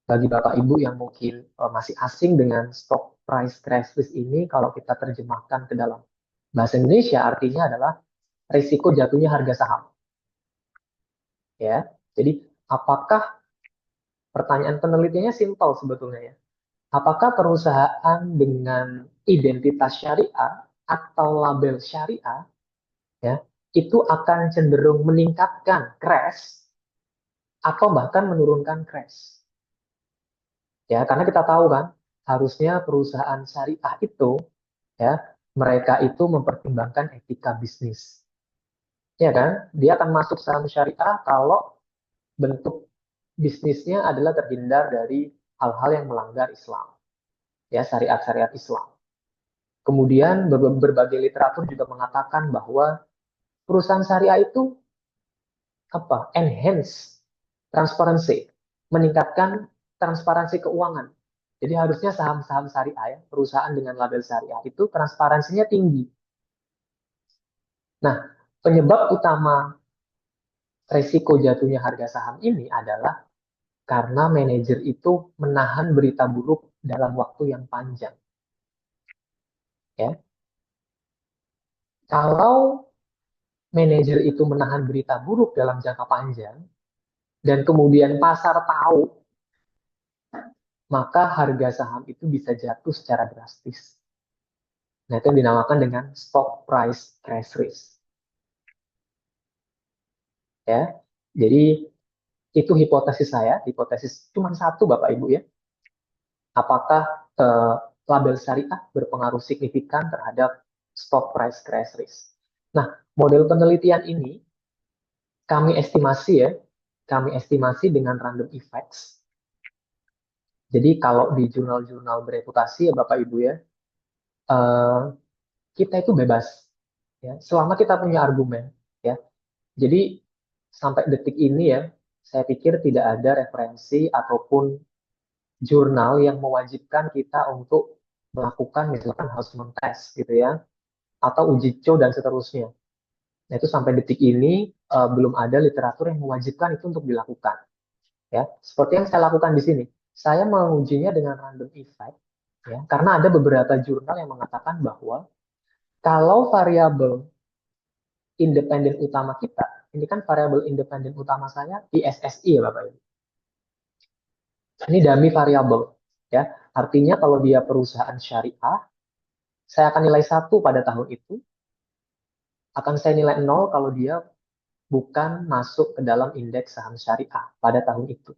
Bagi Bapak Ibu yang mungkin masih asing dengan stock price crash risk ini, kalau kita terjemahkan ke dalam bahasa Indonesia, artinya adalah risiko jatuhnya harga saham. Ya, jadi apakah pertanyaan penelitiannya simpel sebetulnya ya? Apakah perusahaan dengan identitas syariah atau label syariah ya itu akan cenderung meningkatkan crash atau bahkan menurunkan crash? Ya, karena kita tahu kan, harusnya perusahaan syariah itu ya mereka itu mempertimbangkan etika bisnis. Ya kan? Dia akan masuk saham syariah kalau bentuk bisnisnya adalah terhindar dari hal-hal yang melanggar Islam. Ya, syariat-syariat Islam. Kemudian berbagai literatur juga mengatakan bahwa perusahaan syariah itu enhance transparansi, meningkatkan transparansi keuangan. Jadi harusnya saham-saham syariah, ya, perusahaan dengan label syariah itu transparansinya tinggi. Nah, penyebab utama resiko jatuhnya harga saham ini adalah karena manajer itu menahan berita buruk dalam waktu yang panjang. Ya. Kalau manajer itu menahan berita buruk dalam jangka panjang, dan kemudian pasar tahu, maka harga saham itu bisa jatuh secara drastis. Nah, itu yang dinamakan dengan stock price crash risk. Ya, jadi itu hipotesis saya, hipotesis cuma satu Bapak Ibu ya. Apakah label syariah berpengaruh signifikan terhadap stock price crash risk? Nah, model penelitian ini kami estimasi dengan random effects. Jadi kalau di jurnal-jurnal bereputasi ya Bapak Ibu ya, kita itu bebas ya, selama kita punya argumen ya. Jadi sampai detik ini ya, saya pikir tidak ada referensi ataupun jurnal yang mewajibkan kita untuk melakukan misalkan Hausmann test gitu ya, atau uji co dan seterusnya. Nah itu sampai detik ini belum ada literatur yang mewajibkan itu untuk dilakukan. Ya, seperti yang saya lakukan di sini, saya mengujinya dengan random effect, ya, karena ada beberapa jurnal yang mengatakan bahwa kalau variabel independen utama kita, ini kan variabel independen utama saya ISSI ya Bapak Ibu. Ini dummy variabel, ya, artinya kalau dia perusahaan syariah, saya akan nilai 1 pada tahun itu, akan saya nilai 0 kalau dia bukan masuk ke dalam indeks saham syariah pada tahun itu.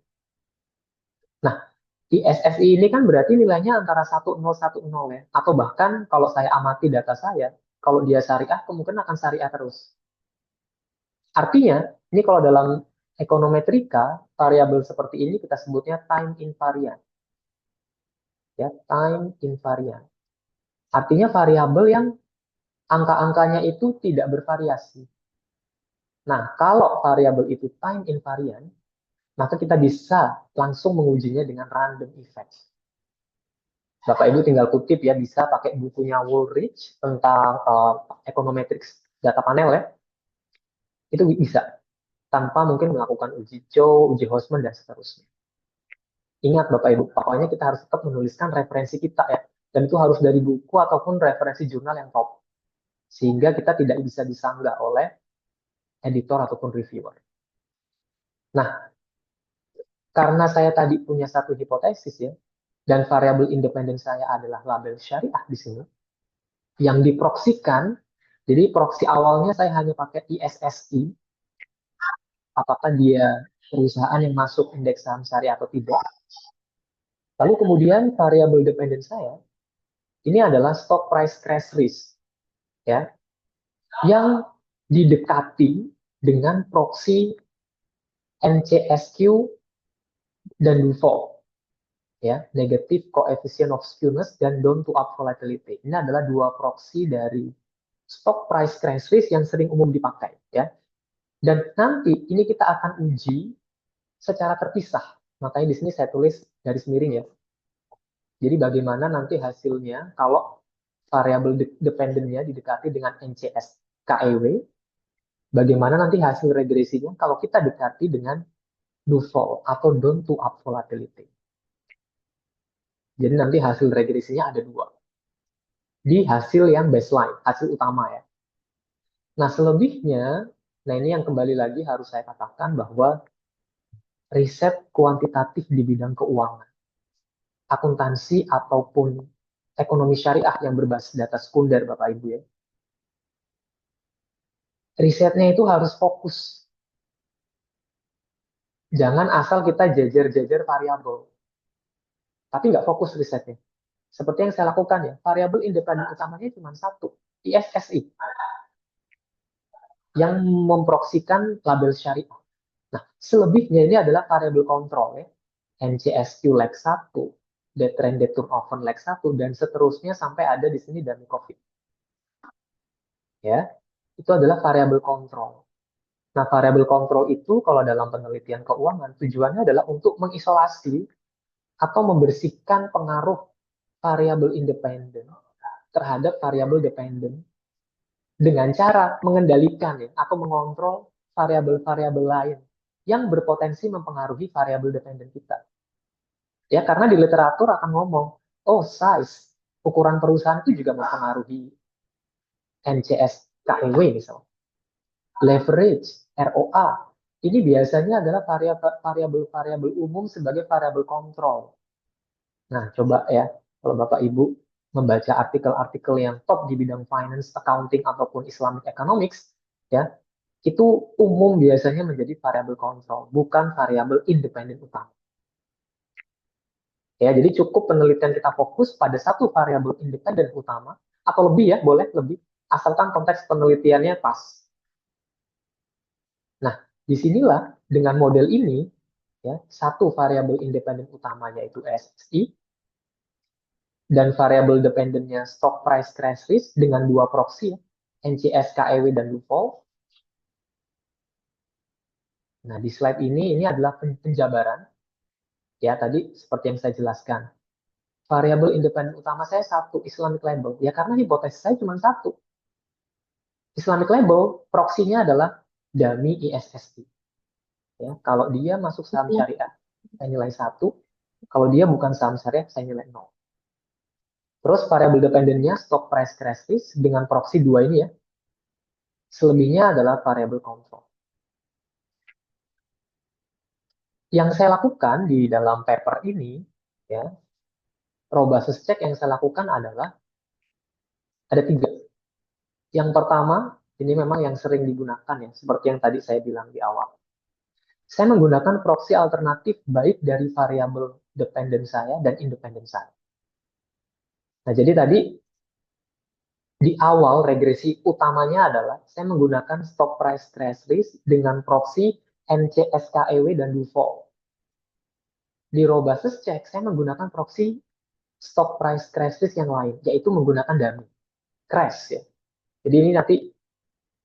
Nah, ISSI ini kan berarti nilainya antara 1010 ya. Atau bahkan kalau saya amati data saya, kalau dia syariah kemungkinan akan syariah terus. Artinya, ini kalau dalam ekonometrika, variabel seperti ini kita sebutnya time invariant. Ya, time invariant. Artinya variabel yang angka-angkanya itu tidak bervariasi. Nah, kalau variabel itu time invariant, maka kita bisa langsung mengujinya dengan random effect. Bapak Ibu tinggal kutip ya, bisa pakai bukunya Woolrich tentang econometrics data panel ya. Itu bisa. Tanpa mungkin melakukan uji co, uji Hausmann, dan seterusnya. Ingat Bapak Ibu, pokoknya kita harus tetap menuliskan referensi kita ya. Dan itu harus dari buku ataupun referensi jurnal yang top. Sehingga kita tidak bisa disanggah oleh editor ataupun reviewer. Nah, karena saya tadi punya satu hipotesis ya, dan variabel independen saya adalah label syariah di sini, yang diproksikan, jadi proksi awalnya saya hanya pakai ISSI, apakah dia perusahaan yang masuk indeks saham syariah atau tidak. Lalu kemudian variabel dependen saya, ini adalah stock price crash risk, ya, yang didekati dengan proksi NCSQ dan DUFO. ya, negative coefficient of skewness dan down to up volatility. Ini adalah dua proksi dari stock price crash risk yang sering umum dipakai, ya. Dan nanti ini kita akan uji secara terpisah. Makanya di sini saya tulis garis miring ya. Jadi bagaimana nanti hasilnya kalau variabel dependentnya didekati dengan NCS KEW, bagaimana nanti hasil regresinya kalau kita dekati dengan do-fall atau down to up volatility. Jadi nanti hasil regresinya ada dua. Di hasil yang baseline, hasil utama ya. Nah selebihnya, nah ini yang kembali lagi harus saya katakan bahwa riset kuantitatif di bidang keuangan, akuntansi ataupun ekonomi syariah yang berbasis data sekunder Bapak Ibu ya. Risetnya itu harus fokus. Jangan asal kita jajar-jajar variabel. Tapi nggak fokus risetnya. Seperti yang saya lakukan ya, variabel independen utamanya cuma satu, ISSI. Yang memproksikan label syariah. Nah, selebihnya ini adalah variabel kontrol ya. NCSQ leg 1, debt trend debt turnover leg 1, dan seterusnya sampai ada di sini dummy COVID. Ya, itu adalah variabel kontrol. Nah, variabel kontrol itu kalau dalam penelitian keuangan tujuannya adalah untuk mengisolasi atau membersihkan pengaruh variabel independen terhadap variabel dependen dengan cara mengendalikan ya, atau mengontrol variabel-variabel lain yang berpotensi mempengaruhi variabel dependen kita. Ya, karena di literatur akan ngomong, oh size, ukuran perusahaan itu juga mempengaruhi NCS KEW misalnya. Leverage, ROA, ini biasanya adalah variabel-variabel umum sebagai variabel kontrol. Nah, coba ya, kalau Bapak Ibu membaca artikel-artikel yang top di bidang finance, accounting, ataupun Islamic economics, ya, itu umum biasanya menjadi variabel kontrol, bukan variabel independen utama. Ya, jadi cukup penelitian kita fokus pada satu variabel independen utama, atau lebih ya, boleh lebih, asalkan konteks penelitiannya pas. Nah, disinilah dengan model ini, ya, satu variabel independen utama yaitu SSI, dan variabel dependennya stock price crash risk dengan dua proxy, NCS, KEW, dan do-fall. Nah, di slide ini adalah penjabaran. Ya, tadi seperti yang saya jelaskan. Variabel independen utama saya satu, Islamic label. Ya, karena hipotesis saya cuma satu. Islamic label, proksinya adalah dummy ISSI. Ya, kalau dia masuk saham syariah, saya nilai 1. Kalau dia bukan saham syariah, saya nilai 0. Terus variabel dependennya stock price crash risk dengan proksi 2 ini ya. Selebihnya adalah variabel kontrol. Yang saya lakukan di dalam paper ini, ya, robust check yang saya lakukan adalah ada 3. Yang pertama, ini memang yang sering digunakan ya, seperti yang tadi saya bilang di awal. Saya menggunakan proxy alternatif baik dari variabel dependen saya dan independen saya. Nah, jadi tadi di awal regresi utamanya adalah saya menggunakan stock price crash risk dengan proxy NCSKEW dan do-fall. Di robust check saya menggunakan proxy stock price crash risk yang lain, yaitu menggunakan dummy crash ya. Jadi ini nanti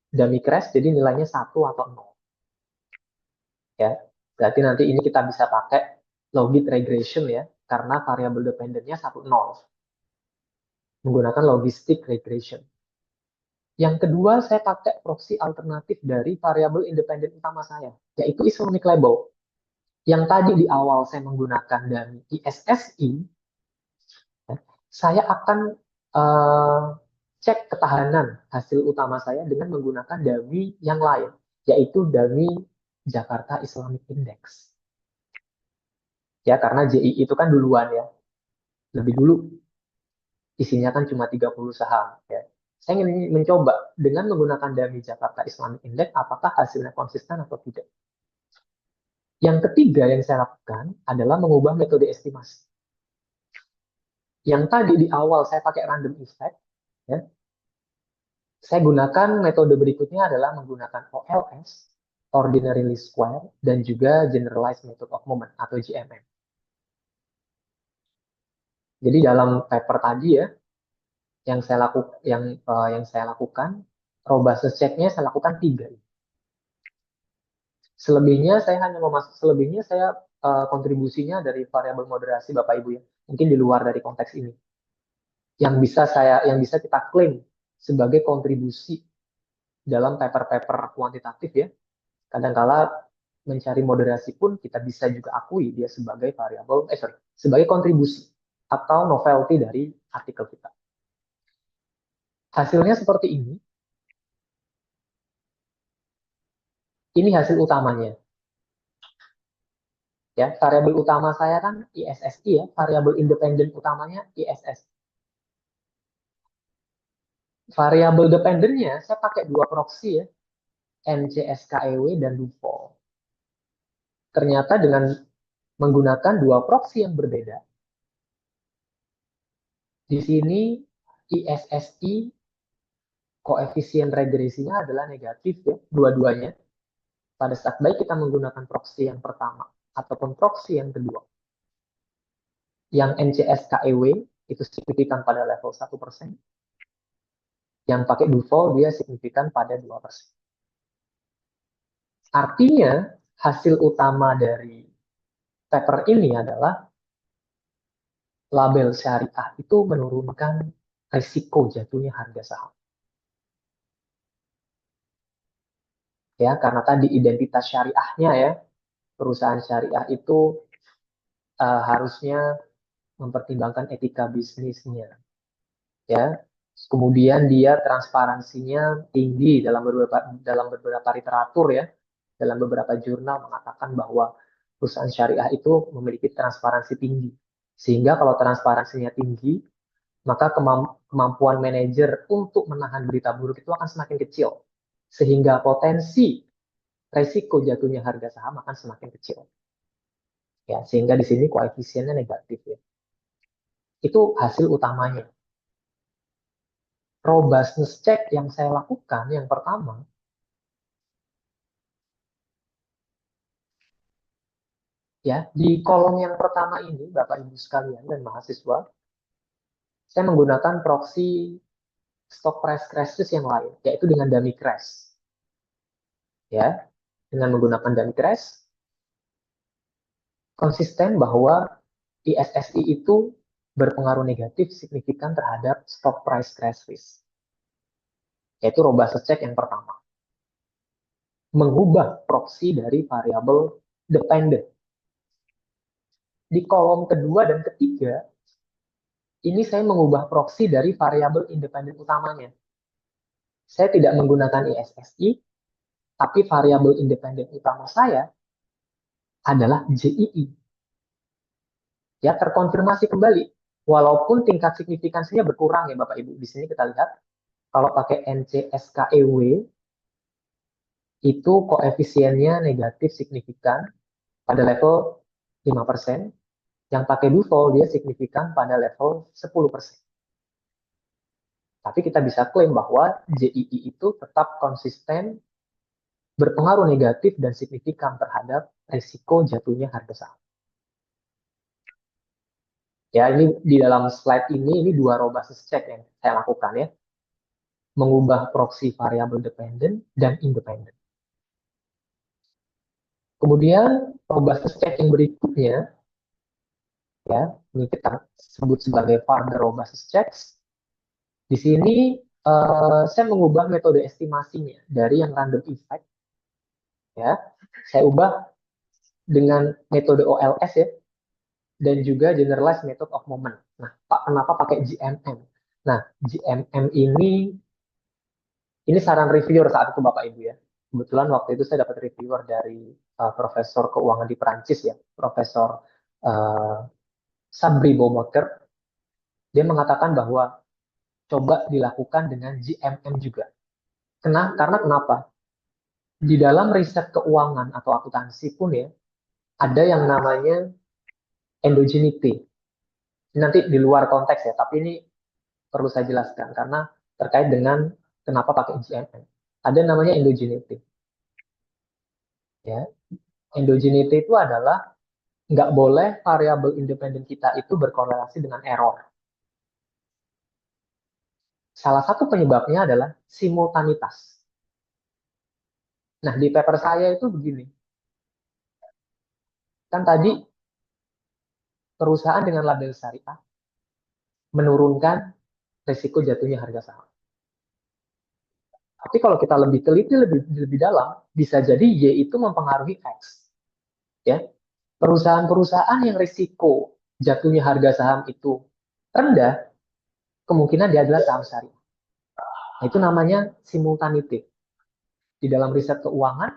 dummy crash, jadi nilainya 1 atau 0. Ya, berarti nanti ini kita bisa pakai logit regression ya, karena variabel dependennya 1, 0. Menggunakan logistic regression. Yang kedua, saya pakai proxy alternatif dari variabel independen utama saya, yaitu Islamic label. Yang tadi di awal saya menggunakan dummy ISSI, ya, saya akan cek ketahanan hasil utama saya dengan menggunakan dummy yang lain, yaitu dummy Jakarta Islamic Index. Ya, karena JI itu kan duluan ya. Lebih dulu. Isinya kan cuma 30 saham. Ya. Saya ingin mencoba dengan menggunakan dummy Jakarta Islamic Index, apakah hasilnya konsisten atau tidak. Yang ketiga yang saya lakukan adalah mengubah metode estimasi. Yang tadi di awal saya pakai random effect, ya, saya gunakan metode berikutnya adalah menggunakan OLS, Ordinary Least Square, dan juga Generalized Method of Moment atau GMM. Jadi dalam paper tadi ya, yang saya lakukan, robustness check-nya saya lakukan 3. Selebihnya saya kontribusinya dari variabel moderasi Bapak Ibu ya. Mungkin di luar dari konteks ini. Yang bisa kita klaim sebagai kontribusi dalam paper-paper kuantitatif ya. Kadangkala mencari moderasi pun kita bisa juga akui dia sebagai sebagai kontribusi atau novelty dari artikel kita. Hasilnya seperti ini. Ini hasil utamanya. Ya, variabel utama saya kan ISSI ya, variabel independen utamanya ISS. Variabel dependennya saya pakai 2 proxy ya, NCSKEW dan Duval. Ternyata dengan menggunakan 2 proxy yang berbeda, di sini ISSI koefisien regresinya adalah negatif ya, dua-duanya. Pada saat baik kita menggunakan proxy yang pertama ataupun proxy yang kedua. Yang NCSKEW itu signifikan pada level 1%. Yang pakai Duval dia signifikan pada 2%. Artinya hasil utama dari paper ini adalah label syariah itu menurunkan risiko jatuhnya harga saham. Ya, karena tadi identitas syariahnya ya, perusahaan syariah itu harusnya mempertimbangkan etika bisnisnya. Ya, kemudian dia transparansinya tinggi dalam beberapa literatur ya, dalam beberapa jurnal mengatakan bahwa perusahaan syariah itu memiliki transparansi tinggi. Sehingga kalau transparansinya tinggi, maka kemampuan manajer untuk menahan berita buruk itu akan semakin kecil. Sehingga potensi resiko jatuhnya harga saham akan semakin kecil. Ya, sehingga di sini koefisiennya negatif ya. Itu hasil utamanya. Robustness check yang saya lakukan yang pertama, ya, di kolom yang pertama ini Bapak Ibu sekalian dan mahasiswa, saya menggunakan proxy stock price crashes yang lain, yaitu dengan dummy crash. Ya, dengan menggunakan dummy crash, konsisten bahwa ISSI itu berpengaruh negatif signifikan terhadap stock price crash risk. Yaitu robustness check yang pertama. Mengubah proxy dari variabel dependent. Di kolom kedua dan ketiga, ini saya mengubah proxy dari variabel independen utamanya. Saya tidak menggunakan ISSI, tapi variabel independen utama saya adalah JII. Ya, terkonfirmasi kembali. Walaupun tingkat signifikansinya berkurang ya Bapak Ibu. Di sini kita lihat, kalau pakai NCSKEW, itu koefisiennya negatif signifikan pada level 5%. Yang pakai Duval, dia signifikan pada level 10%. Tapi kita bisa klaim bahwa JII itu tetap konsisten berpengaruh negatif dan signifikan terhadap risiko jatuhnya harga saham. Ya, ini di dalam slide ini 2 robustness check yang saya lakukan ya. Mengubah proxy variabel dependent dan independent. Kemudian robustness check yang berikutnya, ya, ini kita sebut sebagai further robustness checks. Di sini saya mengubah metode estimasinya dari yang random effect, ya, saya ubah dengan metode OLS ya, dan juga generalized method of moment. Nah, kenapa pakai GMM? Nah, GMM ini saran reviewer saat itu Bapak Ibu ya. Kebetulan waktu itu saya dapat reviewer dari profesor keuangan di Perancis ya, Profesor Sabri Beaumoteur. Dia mengatakan bahwa coba dilakukan dengan GMM juga. Karena kenapa? Di dalam riset keuangan atau akuntansi pun ya, ada yang namanya endogeneity. Nanti di luar konteks ya, tapi ini perlu saya jelaskan karena terkait dengan kenapa pakai GMM. Ada namanya endogeneity. Ya, endogeneity itu adalah nggak boleh variabel independen kita itu berkorelasi dengan error. Salah satu penyebabnya adalah simultanitas. Nah, di paper saya itu begini. Kan tadi perusahaan dengan label syariah menurunkan risiko jatuhnya harga saham. Tapi kalau kita lebih teliti lebih dalam, bisa jadi Y itu mempengaruhi X. Ya, perusahaan-perusahaan yang risiko jatuhnya harga saham itu rendah, kemungkinan dia adalah saham syariah. Nah, itu namanya simultanity. Di dalam riset keuangan,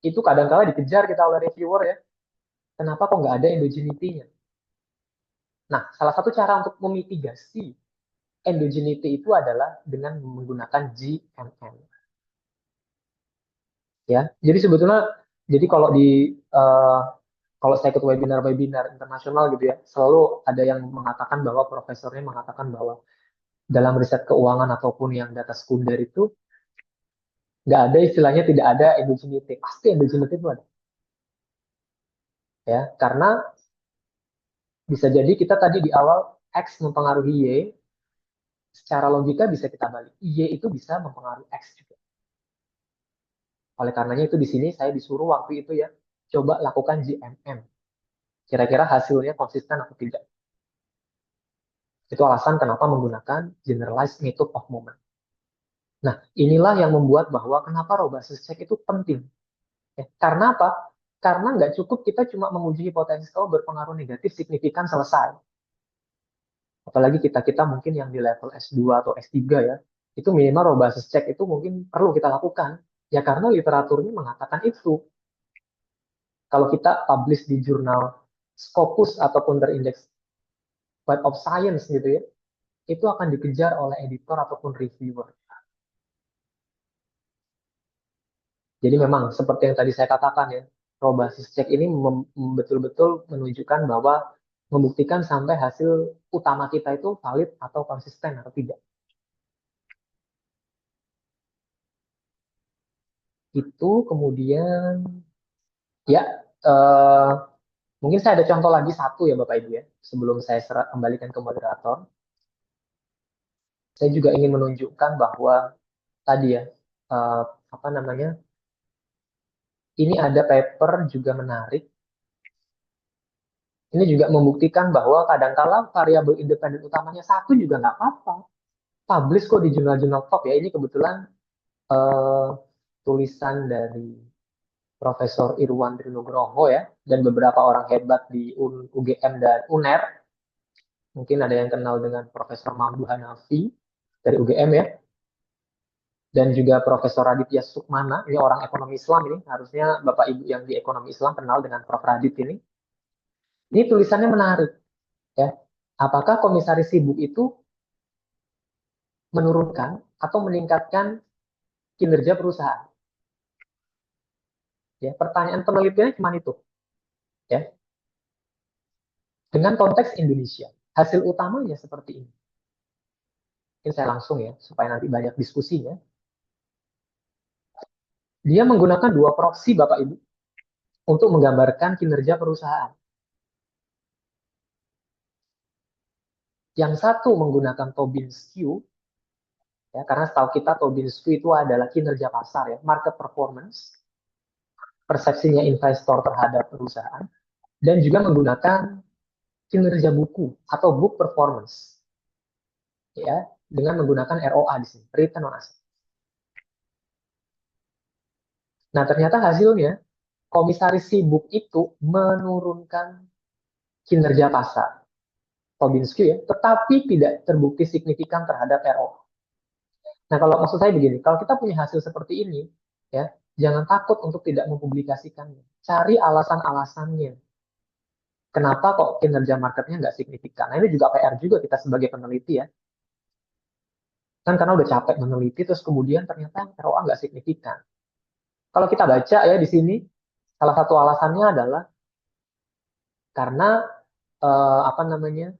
itu kadang-kala dikejar kita oleh reviewer ya. Kenapa kok nggak ada endogeneity-nya? Nah, salah satu cara untuk memitigasi endogeneity itu adalah dengan menggunakan GMM. Ya, jadi sebetulnya, jadi kalau saya ikut webinar-webinar internasional gitu ya, selalu ada yang mengatakan bahwa profesornya mengatakan bahwa dalam riset keuangan ataupun yang data sekunder itu nggak ada istilahnya tidak ada endogeneity. Pasti endogeneity itu ada. Ya, karena bisa jadi kita tadi di awal X mempengaruhi Y, secara logika bisa kita balik. Y itu bisa mempengaruhi X juga. Oleh karenanya itu di sini saya disuruh waktu itu ya, coba lakukan GMM. Kira-kira hasilnya konsisten atau tidak. Itu alasan kenapa menggunakan generalized method of moment. Nah, inilah yang membuat bahwa kenapa Robasis check itu penting. Ya, karena apa? Karena nggak cukup kita cuma menguji hipotesis kalau berpengaruh negatif signifikan selesai. Apalagi kita mungkin yang di level S2 atau S3 ya, itu minimal Robasis check itu mungkin perlu kita lakukan. Ya karena literaturnya mengatakan itu. Kalau kita publish di jurnal Scopus ataupun terindeks Web of Science gitu ya, itu akan dikejar oleh editor ataupun reviewer. Jadi memang seperti yang tadi saya katakan ya, Robasis check ini betul-betul menunjukkan bahwa membuktikan sampai hasil utama kita itu valid atau konsisten atau tidak. Itu kemudian ya mungkin saya ada contoh lagi satu ya Bapak Ibu ya, sebelum saya kembalikan ke moderator. Saya juga ingin menunjukkan bahwa tadi ya apa namanya, ini ada paper juga menarik. Ini juga membuktikan bahwa kadang-kala variabel independen utamanya satu juga nggak apa-apa. Publish kok di jurnal-jurnal top ya. Ini kebetulan tulisan dari Profesor Irwan Trinugroho ya, dan beberapa orang hebat di UGM dan UNER. Mungkin ada yang kenal dengan Profesor Mamdu Hanafi dari UGM ya. Dan juga Profesor Raditya Sukmana, ini orang ekonomi Islam ini. Harusnya Bapak Ibu yang di ekonomi Islam kenal dengan Prof. Radit ini. Ini tulisannya menarik. Ya. Apakah komisaris sibuk itu menurunkan atau meningkatkan kinerja perusahaan? Ya, pertanyaan penelitiannya cuma itu. Ya. Dengan konteks Indonesia, hasil utamanya seperti ini. Mungkin saya langsung ya, supaya nanti banyak diskusinya. Dia menggunakan dua proksi Bapak Ibu untuk menggambarkan kinerja perusahaan. Yang satu menggunakan Tobin Skew, ya, karena setahu kita Tobin Skew itu adalah kinerja pasar ya, market performance, persepsinya investor terhadap perusahaan, dan juga menggunakan kinerja buku atau book performance, ya, dengan menggunakan ROA di sini, return on asset. Nah, ternyata hasilnya komisaris sibuk itu menurunkan kinerja pasar, Tobin Skew ya, tetapi tidak terbukti signifikan terhadap ROA. Nah, kalau maksud saya begini, kalau kita punya hasil seperti ini, ya, jangan takut untuk tidak mempublikasikannya. Cari alasan-alasannya. Kenapa kok kinerja marketnya nggak signifikan? Nah, ini juga PR juga kita sebagai peneliti ya. Kan karena udah capek meneliti, terus kemudian ternyata ROA nggak signifikan. Kalau kita baca ya di sini, salah satu alasannya adalah karena apa namanya,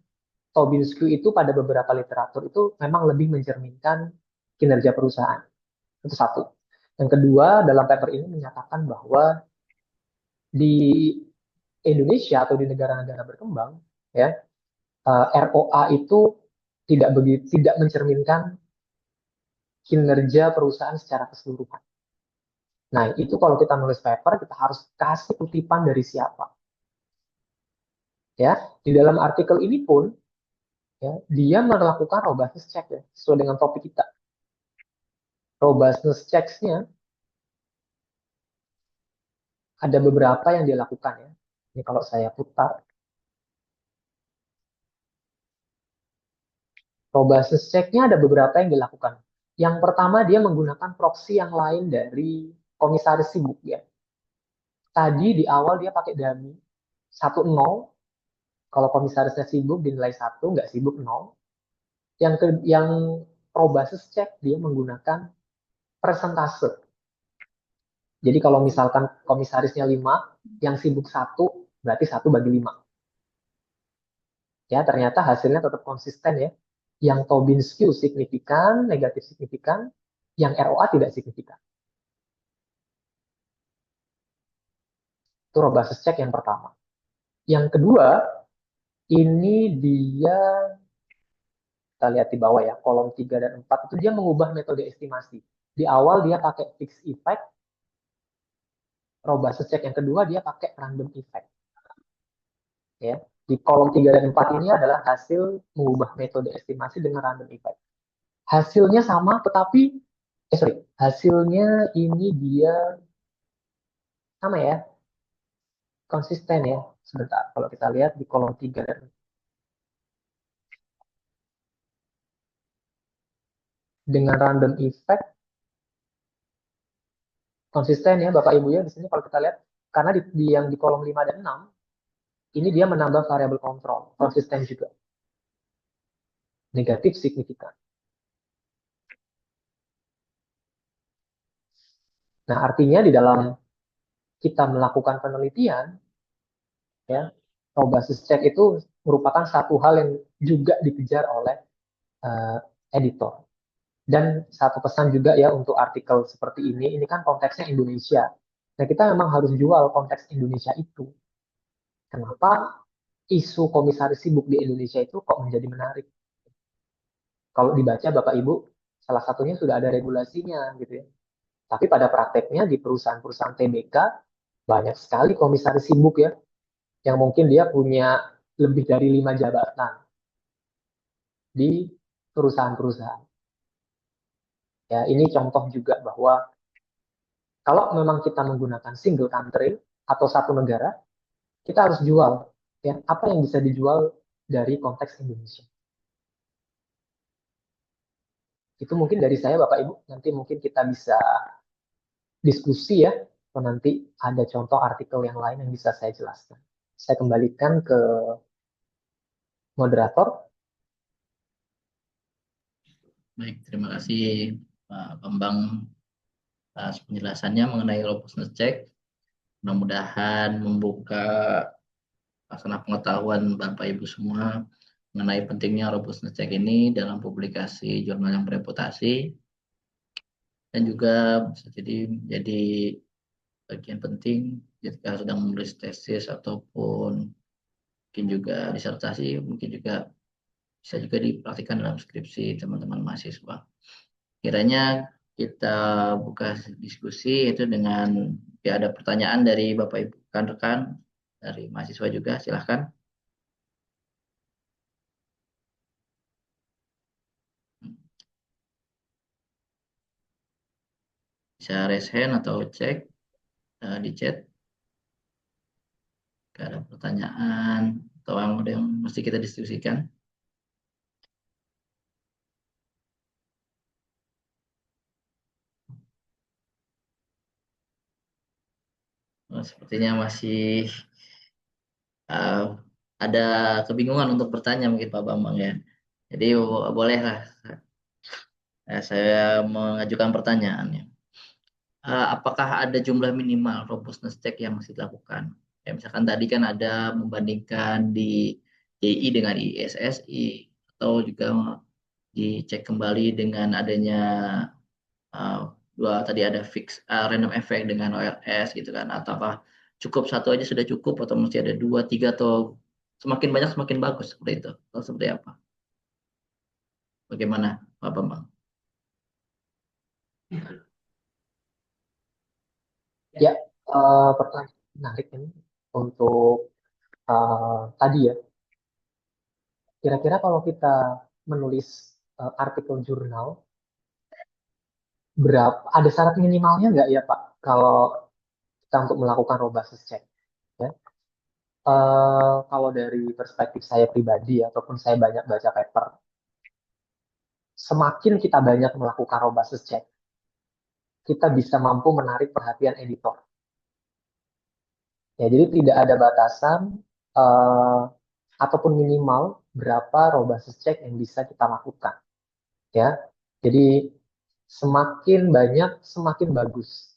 Tobin Skew itu pada beberapa literatur itu memang lebih mencerminkan kinerja perusahaan. Itu satu. Yang kedua, dalam paper ini menyatakan bahwa di Indonesia atau di negara-negara berkembang, ya, ROA itu tidak mencerminkan kinerja perusahaan secara keseluruhan. Nah, itu kalau kita nulis paper, kita harus kasih kutipan dari siapa. Ya, di dalam artikel ini pun, ya, dia melakukan robustness check, ya, sesuai dengan topik kita. Robustness checks-nya ada beberapa yang dia lakukan, ya. Ini kalau saya putar. Robustness check-nya ada beberapa yang dilakukan. Yang pertama, dia menggunakan proxy yang lain dari komisaris sibuk, ya. Tadi di awal dia pakai dummy 1-0. Kalau komisarisnya sibuk dinilai 1, nggak sibuk 0. Yang robustness check dia menggunakan persentase. Jadi kalau misalkan komisarisnya 5, yang sibuk 1, berarti 1/5. Ya, ternyata hasilnya tetap konsisten, ya. Yang Tobin skew signifikan, negatif signifikan, yang ROA tidak signifikan. Itu robustness check yang pertama. Yang kedua, ini dia, kita lihat di bawah, ya, kolom 3 dan 4 itu dia mengubah metode estimasi. Di awal dia pakai fixed effect, robustness check yang kedua dia pakai random effect. Ya, di kolom 3 dan 4 ini adalah hasil mengubah metode estimasi dengan random effect. Hasilnya sama, tetapi hasilnya ini dia sama, ya, konsisten, ya. Sebentar, kalau kita lihat di kolom 3 dan dengan random effect konsisten, ya, Bapak Ibu, ya. Di sini kalau kita lihat, karena di yang di kolom 5 dan 6 ini dia menambah variabel kontrol, konsisten juga. Negatif signifikan. Nah, artinya di dalam kita melakukan penelitian, ya, robustness check itu merupakan satu hal yang juga dikejar oleh editor. Dan satu pesan juga, ya, untuk artikel seperti ini kan konteksnya Indonesia. Nah, kita memang harus jual konteks Indonesia itu. Kenapa isu komisaris sibuk di Indonesia itu kok menjadi menarik? Kalau dibaca Bapak Ibu, salah satunya sudah ada regulasinya, gitu, ya. Tapi pada prakteknya di perusahaan-perusahaan TBK banyak sekali komisaris sibuk, ya, yang mungkin dia punya lebih dari 5 jabatan di perusahaan-perusahaan. Ya, ini contoh juga bahwa kalau memang kita menggunakan single country atau satu negara, kita harus jual, ya, apa yang bisa dijual dari konteks Indonesia. Itu mungkin dari saya, Bapak Ibu. Nanti mungkin kita bisa diskusi, ya, atau nanti ada contoh artikel yang lain yang bisa saya jelaskan. Saya kembalikan ke moderator. Baik, terima kasih Pak Bambang atas penjelasannya mengenai robustness check. Mudah-mudahan membuka laksana pengetahuan Bapak Ibu semua mengenai pentingnya robustness check ini dalam publikasi jurnal yang bereputasi, dan juga bisa jadi bagian penting ketika sedang menulis tesis ataupun mungkin juga disertasi, mungkin juga bisa juga dipraktikkan dalam skripsi teman-teman mahasiswa. Kiranya kita buka diskusi itu dengan, ya, ada pertanyaan dari Bapak Ibu rekan-rekan dari mahasiswa juga, silahkan. Bisa raise hand atau cek di chat. Gak ada pertanyaan atau ada yang mesti kita diskusikan. Sepertinya masih ada kebingungan untuk bertanya mungkin Pak Bambang, ya. Jadi bolehlah saya mengajukan pertanyaannya. Apakah ada jumlah minimal robustness check yang masih dilakukan? Ya, misalkan tadi kan ada membandingkan di JI dengan ISSI, atau juga dicek kembali dengan adanya dua tadi ada fix random effect dengan OLS, gitu kan, atau apa cukup satu aja sudah cukup atau mesti ada dua, tiga atau semakin banyak semakin bagus seperti itu? Atau seperti apa? Bagaimana Pak Bambang? Ya, pertanyaan menarik ini untuk tadi ya. Kira-kira kalau kita menulis artikel jurnal, ada syarat minimalnya nggak ya Pak? Kalau kita untuk melakukan robustness check, ya. Kalau dari perspektif saya pribadi ataupun saya banyak baca paper, semakin kita banyak melakukan robustness check, kita bisa mampu menarik perhatian editor. Ya, jadi tidak ada batasan uh, ataupun minimal berapa robustness check yang bisa kita lakukan. Ya, jadi semakin banyak semakin bagus.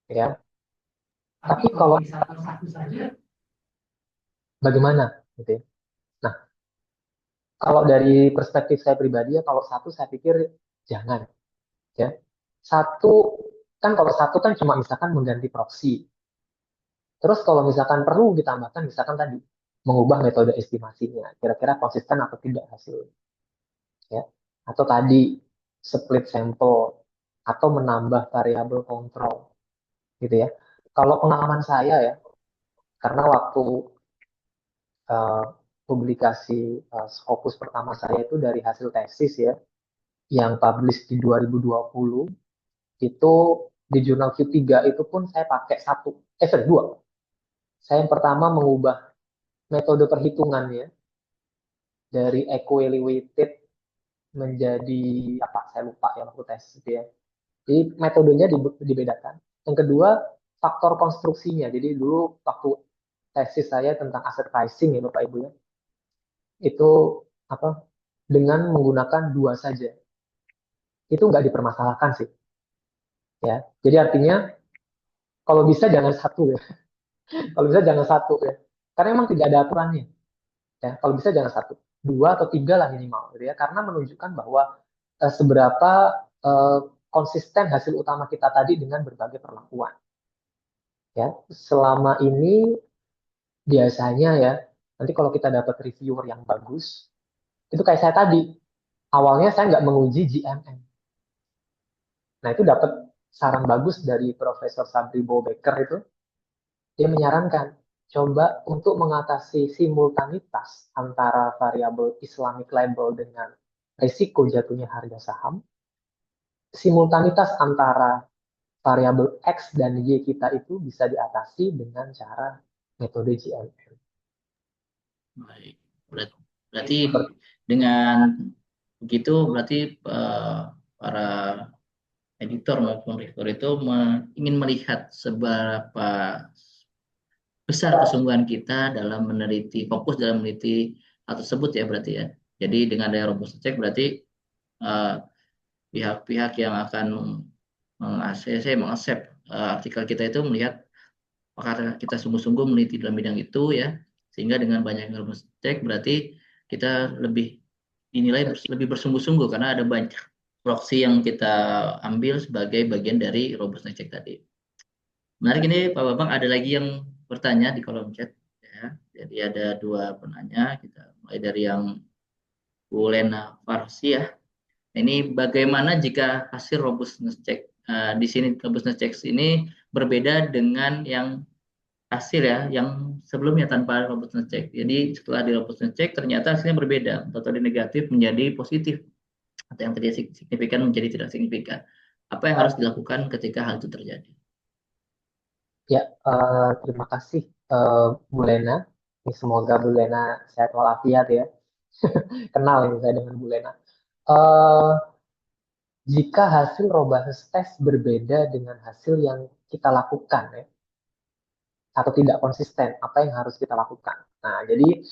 Ya, tapi kalau misalkan satu saja, bagaimana? Gitu ya. Nah, kalau dari perspektif saya pribadi ya, kalau satu saya pikir jangan. Ya, satu kan kalau satu kan cuma misalkan mengganti proksi. Terus kalau misalkan perlu ditambahkan, misalkan tadi mengubah metode estimasinya, kira-kira konsisten atau tidak hasilnya, ya. Atau tadi split sampel atau menambah variabel kontrol, gitu ya. Kalau pengalaman saya ya, karena waktu uh, publikasi Scopus pertama saya itu dari hasil tesis ya, yang publish di 2020, itu di jurnal Q3 itu pun saya pakai dua. Saya yang pertama mengubah metode perhitungannya dari equally-weighted menjadi apa? Saya lupa ya waktu tes gitu ya. Jadi metodenya dibedakan. Yang kedua, faktor konstruksinya. Jadi dulu waktu tesis saya tentang asset pricing ya Bapak Ibu ya, itu apa? Dengan menggunakan dua saja. Itu nggak dipermasalahkan sih. Ya. Jadi artinya kalau bisa jangan satu ya. Kalau bisa jangan satu ya. Karena memang tidak ada aturannya. Ya, kalau bisa jangan satu, dua atau tiga lah minimal, gitu ya. Karena menunjukkan bahwa seberapa eh, konsisten hasil utama kita tadi dengan berbagai perlakuan. Ya, selama ini biasanya ya, nanti kalau kita dapat reviewer yang bagus, itu kayak saya tadi, awalnya saya nggak menguji GMM. Nah itu dapat saran bagus dari Profesor Sabri Bobecker itu, dia menyarankan coba untuk mengatasi simultanitas antara variabel Islamic label dengan risiko jatuhnya harga saham, simultanitas antara variabel X dan Y kita itu bisa diatasi dengan cara metode GMM. Baik. Berarti dengan begitu berarti para editor maupun reviewer itu ingin melihat seberapa besar kesungguhan kita dalam meneliti, fokus dalam meneliti hal tersebut ya berarti ya. Jadi dengan daya robust check berarti pihak-pihak yang akan mengasep artikel kita itu melihat apakah kita sungguh-sungguh meneliti dalam bidang itu ya, sehingga dengan banyak robust check berarti kita lebih dinilai lebih bersungguh-sungguh karena ada banyak proxy yang kita ambil sebagai bagian dari robustness check tadi. Menarik ini Pak Bambang, ada lagi yang bertanya di kolom chat ya. Jadi ada dua penanya, kita mulai dari yang Bu Lena Farsi ya. Ini bagaimana jika hasil robustness check di sini robustness check ini berbeda dengan yang hasil ya yang sebelumnya tanpa robustness check. Jadi setelah di robustness check ternyata hasilnya berbeda, atau tadi negatif menjadi positif atau yang tadi signifikan menjadi tidak signifikan. Apa yang harus dilakukan ketika hal itu terjadi? Ya, terima kasih Bu Lena. Semoga Bu Lena sehat walafiat ya. Kenal ini saya dengan Bu Lena. Eh, jika hasil robustness test berbeda dengan hasil yang kita lakukan ya, atau tidak konsisten, apa yang harus kita lakukan? Nah, jadi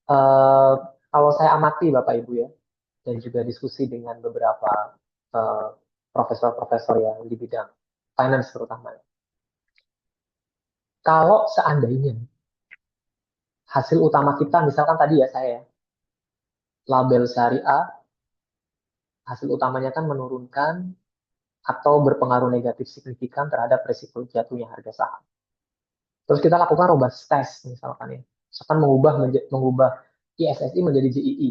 eh, kalau saya amati Bapak Ibu ya, dan juga diskusi dengan beberapa eh, profesor-profesor yang di bidang finance terutama. Kalau seandainya hasil utama kita, misalkan tadi ya saya, label syariah, hasil utamanya kan menurunkan atau berpengaruh negatif signifikan terhadap risiko jatuhnya harga saham. Terus kita lakukan robust test misalkan ya. Misalkan mengubah ISSI menjadi JII.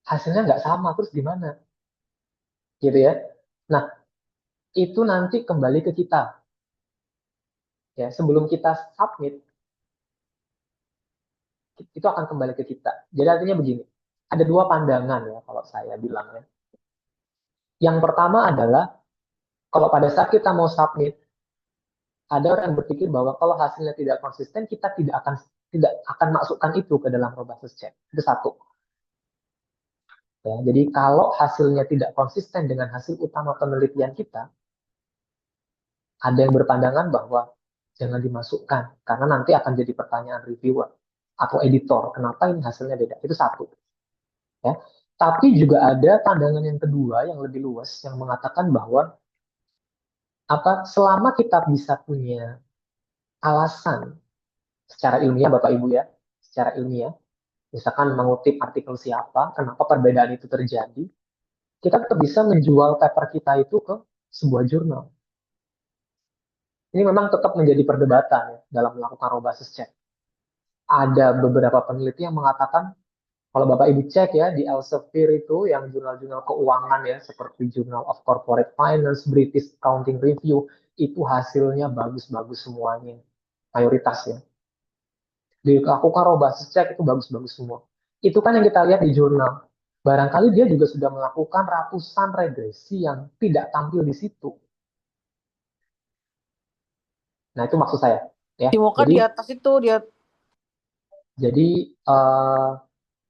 Hasilnya nggak sama, terus gimana? Gitu ya. Nah, itu nanti kembali ke kita. Ya, sebelum kita submit, itu akan kembali ke kita. Jadi artinya begini, ada dua pandangan ya kalau saya bilang ya. Yang pertama adalah, kalau pada saat kita mau submit, ada orang yang berpikir bahwa kalau hasilnya tidak konsisten, kita tidak akan masukkan itu ke dalam robust check. Itu satu. Ya, jadi kalau hasilnya tidak konsisten dengan hasil utama penelitian kita, ada yang berpandangan bahwa jangan dimasukkan, karena nanti akan jadi pertanyaan reviewer atau editor, kenapa ini hasilnya beda. Itu satu. Ya. Tapi juga ada pandangan yang kedua yang lebih luas yang mengatakan bahwa selama kita bisa punya alasan secara ilmiah, Bapak Ibu ya, secara ilmiah, misalkan mengutip artikel siapa, kenapa perbedaan itu terjadi, kita tetap bisa menjual paper kita itu ke sebuah jurnal. Ini memang tetap menjadi perdebatan ya, dalam melakukan robust check. Ada beberapa peneliti yang mengatakan, kalau Bapak Ibu cek ya di Elsevier itu yang jurnal-jurnal keuangan ya, seperti Journal of Corporate Finance, British Accounting Review, itu hasilnya bagus-bagus semuanya, mayoritasnya. Dilakukan robust check itu bagus-bagus semua. Itu kan yang kita lihat di jurnal. Barangkali dia juga sudah melakukan ratusan regresi yang tidak tampil di situ. Nah, itu maksud saya. Ya. Di Woka di atas itu dia. Jadi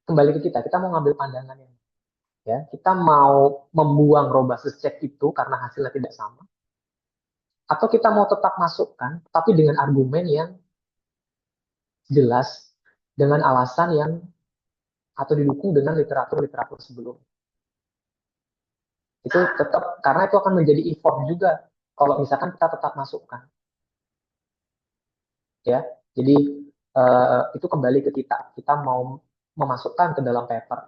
kembali ke kita mau ngambil pandangannya. Ya, kita mau membuang robust check itu karena hasilnya tidak sama. Atau kita mau tetap masukkan, tapi dengan argumen yang jelas, dengan alasan yang atau didukung dengan literatur-literatur sebelum. Itu tetap, karena itu akan menjadi effort juga kalau misalkan kita tetap masukkan. Ya, jadi itu kembali ke kita. Kita mau memasukkan ke dalam paper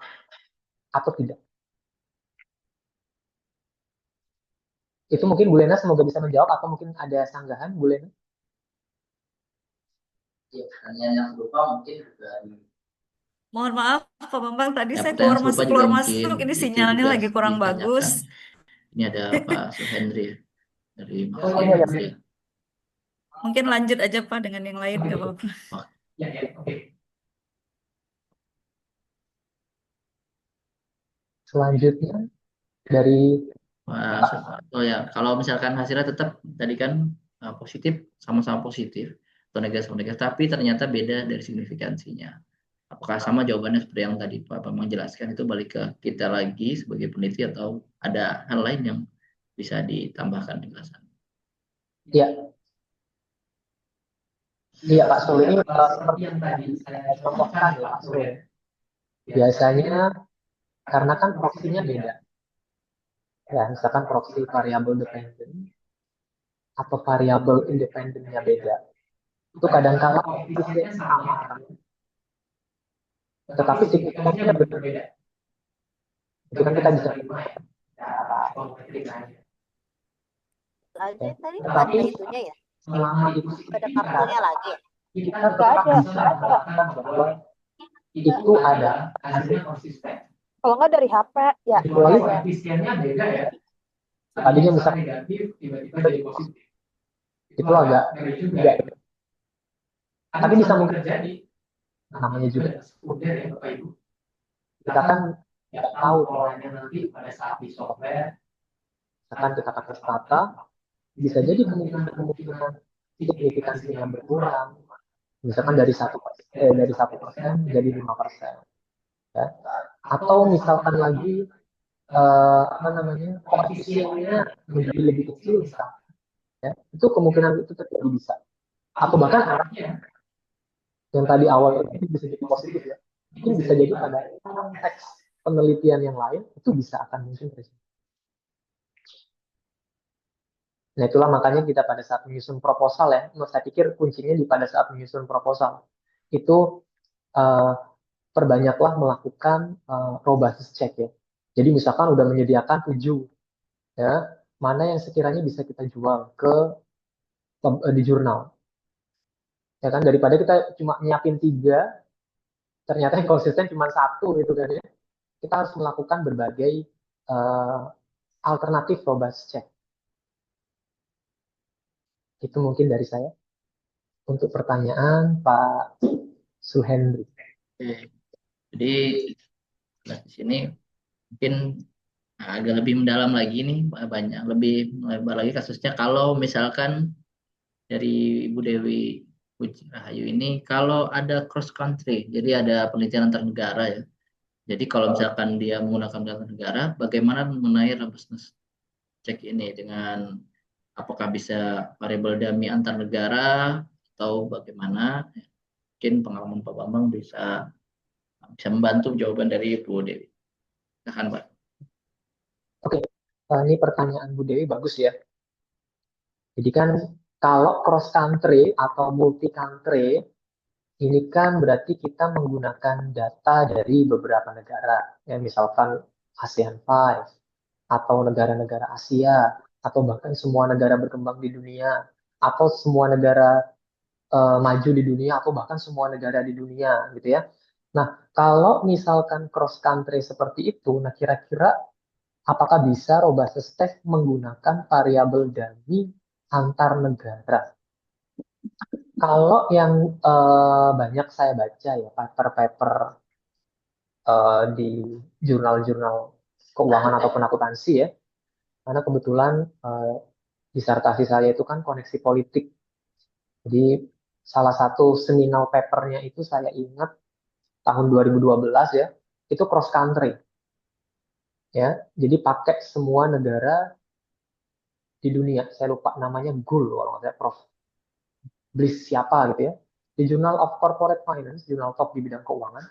atau tidak. Itu mungkin Bu Lena semoga bisa menjawab, atau mungkin ada sanggahan Bu Lena? Ya, pertanyaan yang serupa mungkin juga Mohon maaf Pak Bambang, tadi ya, saya pertanyaan keluar serupa juga masuk, mungkin ini itu sinyalnya juga lagi kurang ditanyakan. bagus. Ini ada Pak Suhendri ya, dari Oh iya, iya. Malaysia. Mungkin lanjut aja Pak dengan yang lain, nggak apa-apa. Ya, oke. Selanjutnya dari Oh ya, kalau misalkan hasilnya tetap tadi kan positif, sama-sama positif atau negatif, tapi ternyata beda dari signifikansinya. Apakah sama jawabannya seperti yang tadi Pak Bambang jelaskan, itu balik ke kita lagi sebagai peneliti atau ada hal lain yang bisa ditambahkan penjelasan? ya, iya Pak Sul, ini seperti yang tadi saya contohkan ya Pak Sul. Biasanya karena kan proksinya beda. Ya, misalkan proksi variabel dependent atau variabel independennya beda. Itu kadang-kala proksinya sama, tetapi signifikansinya berbeda. Itu kan kita bisa terima ya. Aja Ya. tadi Tetapi ada itunya ya, selama itu ada kartunya lagi ya. kita tetap bisa mengatakan bahwa itu ada hasilnya konsisten. Kalau nggak dari HP ya. Kecuali koefisiennya beda ya. Tadinya misalnya negatif, tiba-tiba jadi positif. Itu agak juga. Tapi bisa mungkin terjadi. Namanya juga sekunder ya Bapak Ibu. Kita kan nggak tahu polanya nanti pada saat di software. Misalkan kita pakai stata, bisa jadi kemungkinan signifikansinya berkurang. Misalkan dari 1% jadi 5%. Ya. Atau misalkan lagi koefisiennya menjadi lebih kecil misalkan. Ya. Itu kemungkinan itu terjadi bisa. Atau bahkan arahnya yang tadi awal itu bisa jadi positif ya. Mungkin bisa jadi pada konteks penelitian yang lain itu bisa akan mungkin terjadi. Nah, itulah makanya kita pada saat menyusun proposal ya, saya pikir kuncinya pada saat menyusun proposal itu perbanyaklah melakukan robust check ya. Jadi misalkan udah menyediakan 7 ya, mana yang sekiranya bisa kita jual di jurnal. Ya kan, daripada kita cuma nyiapin 3, ternyata yang konsisten cuma 1 gitu kan ya. Kita harus melakukan berbagai eh, alternatif robust check. Itu mungkin dari saya untuk pertanyaan Pak Suhendri. Oke. Jadi nah, di sini mungkin agak lebih mendalam lagi nih, banyak lebih melebar lagi kasusnya. Kalau misalkan dari Ibu Dewi Puji Rahayu ini, kalau ada cross country, jadi ada penelitian antar negara ya. Jadi kalau misalkan dia menggunakan data negara, bagaimana mengenai robustness check ini dengan apakah bisa variabel dummy antar negara atau bagaimana? Mungkin pengalaman Pak Bambang bisa bisa membantu jawaban dari Bu Dewi. Silahkan Pak. Oke, ini pertanyaan Bu Dewi bagus ya. Jadi kan kalau cross country atau multi country, ini kan berarti kita menggunakan data dari beberapa negara. Ya, misalkan ASEAN 5, atau negara-negara Asia, atau bahkan semua negara berkembang di dunia, atau semua negara maju di dunia, atau bahkan semua negara di dunia, gitu ya. Nah, kalau misalkan cross country seperti itu, nah kira-kira apakah bisa robustness test menggunakan variabel dummy antar negara? Kalau yang banyak saya baca ya paper-paper di jurnal-jurnal keuangan ataupun akuntansi ya, karena kebetulan disertasi saya itu kan koneksi politik. Jadi salah satu seminal papernya itu saya ingat tahun 2012 ya, itu cross country ya. Jadi pakai semua negara di dunia. Saya lupa namanya GUL kalau nggak salah, Prof. Bliss siapa gitu ya. Di Journal of Corporate Finance, jurnal top di bidang keuangan.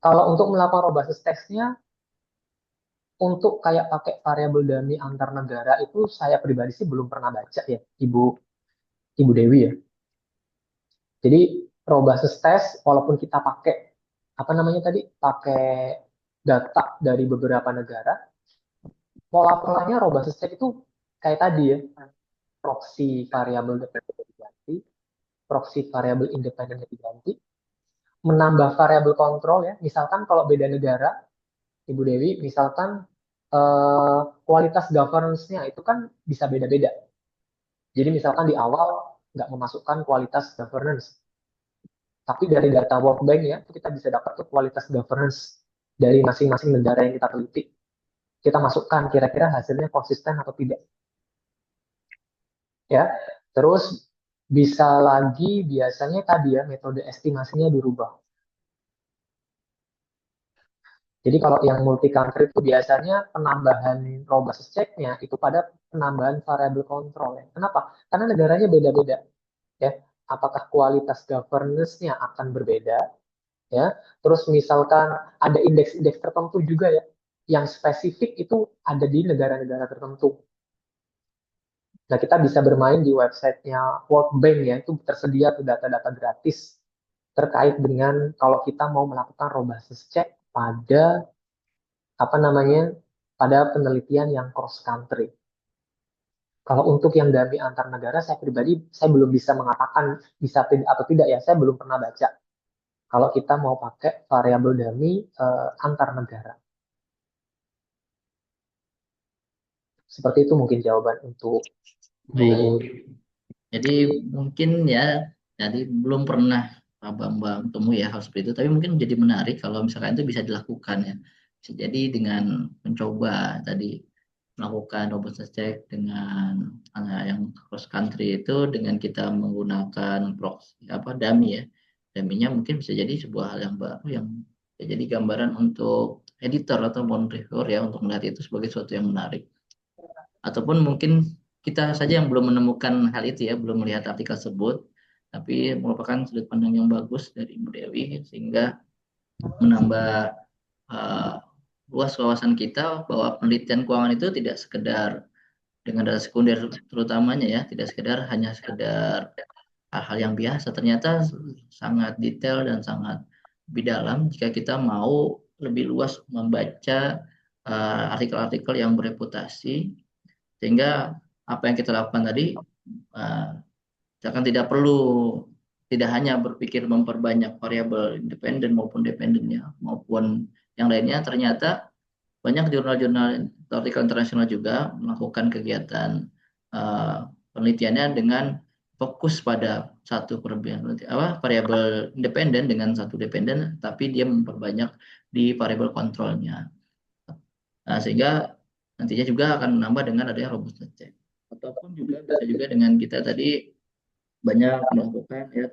Kalau untuk melakukan robustness testnya, untuk kayak pakai variabel dummy antar negara itu saya pribadi sih belum pernah baca ya, Ibu Ibu Dewi ya. Jadi robustness test walaupun kita pakai apa namanya tadi, pakai data dari beberapa negara, pola-polanya robustness test itu kayak tadi ya, proxy variabel dependent diganti, proxy variabel independen diganti, menambah variabel kontrol ya. Misalkan kalau beda negara, Ibu Dewi, misalkan kualitas governance-nya itu kan bisa beda-beda. Jadi misalkan di awal nggak memasukkan kualitas governance, tapi dari data World Bank ya, kita bisa dapat tuh kualitas governance dari masing-masing negara yang kita teliti. Kita masukkan kira-kira hasilnya konsisten atau tidak. Ya, terus bisa lagi biasanya tadi ya metode estimasinya dirubah. Jadi kalau yang multi country itu biasanya penambahan robustness check-nya itu pada penambahan variabel kontrol ya. Kenapa? Karena negaranya beda-beda ya. Apakah kualitas governance-nya akan berbeda ya. Terus misalkan ada indeks-indeks tertentu juga ya yang spesifik itu ada di negara-negara tertentu. Nah, kita bisa bermain di websitenya World Bank ya, itu tersedia tuh data-data gratis terkait dengan kalau kita mau melakukan robustness check pada apa namanya, pada penelitian yang cross country. Kalau untuk yang dummy antar negara, saya pribadi saya belum bisa mengatakan bisa atau tidak ya, saya belum pernah baca. Kalau kita mau pakai variabel dummy antar negara, seperti itu mungkin jawaban untuk Bu. Baik. Jadi mungkin ya, jadi belum pernah Pak Bambang temu ya hal seperti itu, tapi mungkin jadi menarik kalau misalkan itu bisa dilakukan ya. Bisa jadi dengan mencoba tadi melakukan robustness check dengan yang cross country itu dengan kita menggunakan proxy apa dummy ya. Dummy-nya mungkin bisa jadi sebuah hal yang baru yang bisa jadi gambaran untuk editor atau reviewer ya untuk melihat itu sebagai sesuatu yang menarik. Ataupun mungkin kita saja yang belum menemukan hal itu ya, belum melihat artikel tersebut, tapi merupakan sudut pandang yang bagus dari Ibu Dewi sehingga menambah luas wawasan kita bahwa penelitian keuangan itu tidak sekedar dengan data sekunder terutamanya ya, tidak sekedar hanya sekedar hal-hal yang biasa, ternyata sangat detail dan sangat lebih dalam jika kita mau lebih luas membaca artikel-artikel yang bereputasi, sehingga apa yang kita lakukan tadi Misalkan tidak hanya berpikir memperbanyak variabel independen maupun dependennya maupun yang lainnya, ternyata banyak jurnal-jurnal artikel internasional juga melakukan kegiatan penelitiannya dengan fokus pada satu variabel independen dengan satu dependen, tapi dia memperbanyak di variabel kontrolnya. Nah, sehingga nantinya juga akan menambah dengan adanya robustness check. Ataupun juga bisa juga dengan kita tadi banyak melakukan ya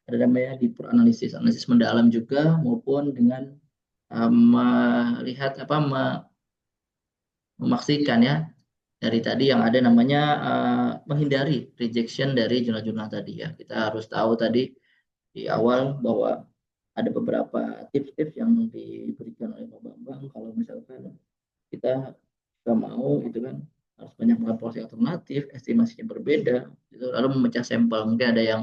ada namanya deeper analisis mendalam juga, maupun dengan melihat memastikan ya dari tadi yang ada namanya menghindari rejection dari jurnal-jurnal tadi ya. Kita harus tahu tadi di awal bahwa ada beberapa tips-tips yang diberikan oleh Pak Bambang kalau misalkan kita nggak mau gitu kan, harus banyak melakukan proses alternatif, estimasinya berbeda, gitu. Lalu memecah sampel, mungkin ada yang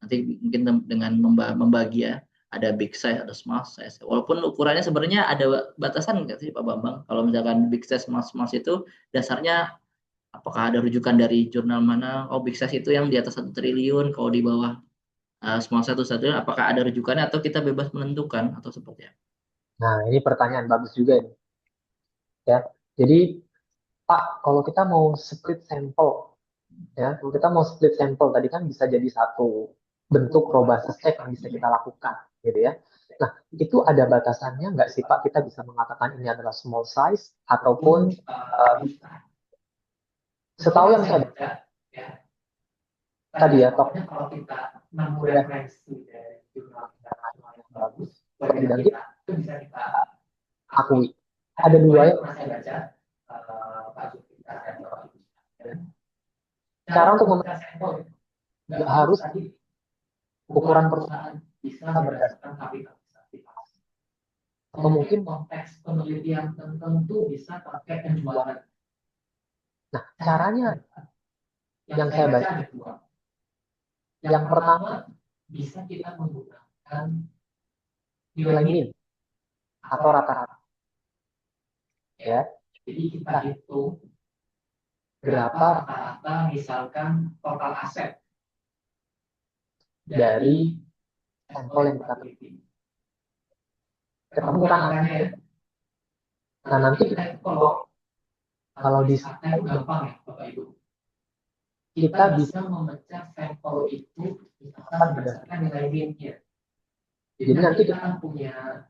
nanti mungkin dengan membagi ya, ada big size, ada small size. Walaupun ukurannya sebenarnya ada batasan nggak sih Pak Bambang? Kalau misalkan big size, small size itu dasarnya apakah ada rujukan dari jurnal mana? Oh, big size itu yang di atas 1 triliun, kalau di bawah small size 1 triliun, apakah ada rujukannya atau kita bebas menentukan atau seperti apa? Nah, ini pertanyaan bagus juga ini. Ya, jadi Pak, kalau kita mau split sampel, ya, kalau kita mau split sampel tadi kan bisa jadi satu bentuk robustness check yang bisa kita lakukan, gitu ya. Nah, itu ada batasannya nggak sih Pak? Kita bisa mengatakan ini adalah small size ataupun setahu yang saya baca tadi ya, pokoknya kalau kita nemu referensi dari jurnal internasional yang bagus, dan kita itu bisa kita akui. Ada dua yang saya baca, Pak Jupiter dan Pak Jupiter. Cara untuk memecah sampel nggak harus tadi ukuran perusahaan, bisa berdasarkan kapitalisasi atau mungkin konteks penelitian tertentu bisa pakai penjualan. Nah, caranya yang saya baca ada dua. Yang pertama, bisa kita menggunakan nilai min atau rata-rata. Ya, jadi kita hitung berapa rata-rata misalkan total aset dari sampel yang kita teliti. Ketemukan angkanya ya. Nah, nanti kita kalau di sana itu gampang ya Bapak Ibu. Kita bisa memecah sampel itu misalkan berdasarkan nilai min-nya. Jadi nanti kita punya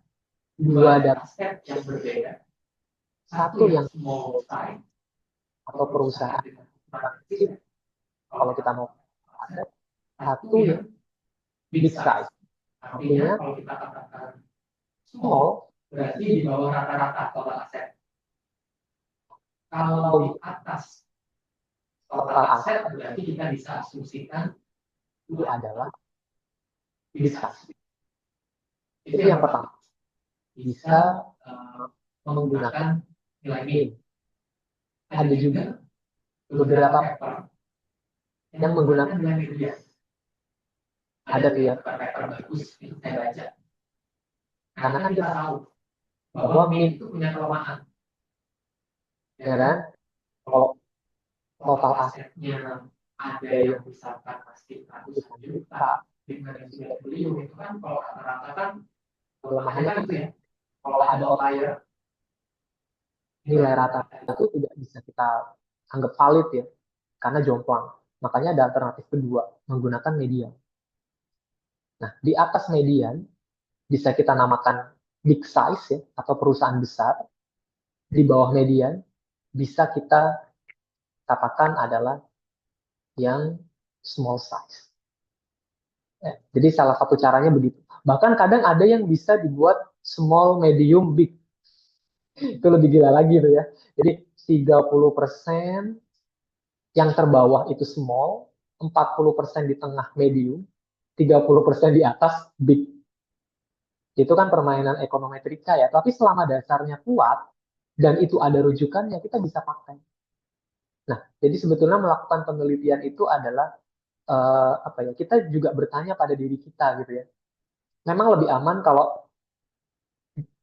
dua dataset yang berbeda. Satu yang small size atau perusahaan kalau kita mau aset, satu yang big size. Artinya kalau kita katakan small berarti di bawah rata-rata total aset. Kalau di atas total aset berarti kita bisa asumsikan itu adalah big size. Itu yang pertama. Bisa menggunakan nilai min. Ada juga beberapa paper yang menggunakan nilai median. Ada tuh ya paper bagus itu saya baca. Karena kan kita tahu bahwa min itu punya kelemahan. Ya kan? Kalau total asetnya ada yang misalkan masih ratusan juta dengan yang sudah triliun itu kan kalau rata-rata kan kelemahannya kan itu ya. Kalau ada outlier nilai rata-rata itu tidak bisa kita anggap valid ya, karena jomplang. Makanya ada alternatif kedua, menggunakan median. Nah, di atas median bisa kita namakan big size ya, atau perusahaan besar. Di bawah median bisa kita katakan adalah yang small size. Ya, jadi salah satu caranya begitu. Bahkan kadang ada yang bisa dibuat small, medium, big. Itu lebih gila lagi tuh ya. Jadi 30% yang terbawah itu small, 40% di tengah medium, 30% di atas big. Itu kan permainan ekonometrika ya. Tapi selama dasarnya kuat dan itu ada rujukannya, kita bisa pakai. Nah, jadi sebetulnya melakukan penelitian itu adalah kita juga bertanya pada diri kita gitu ya. Memang lebih aman kalau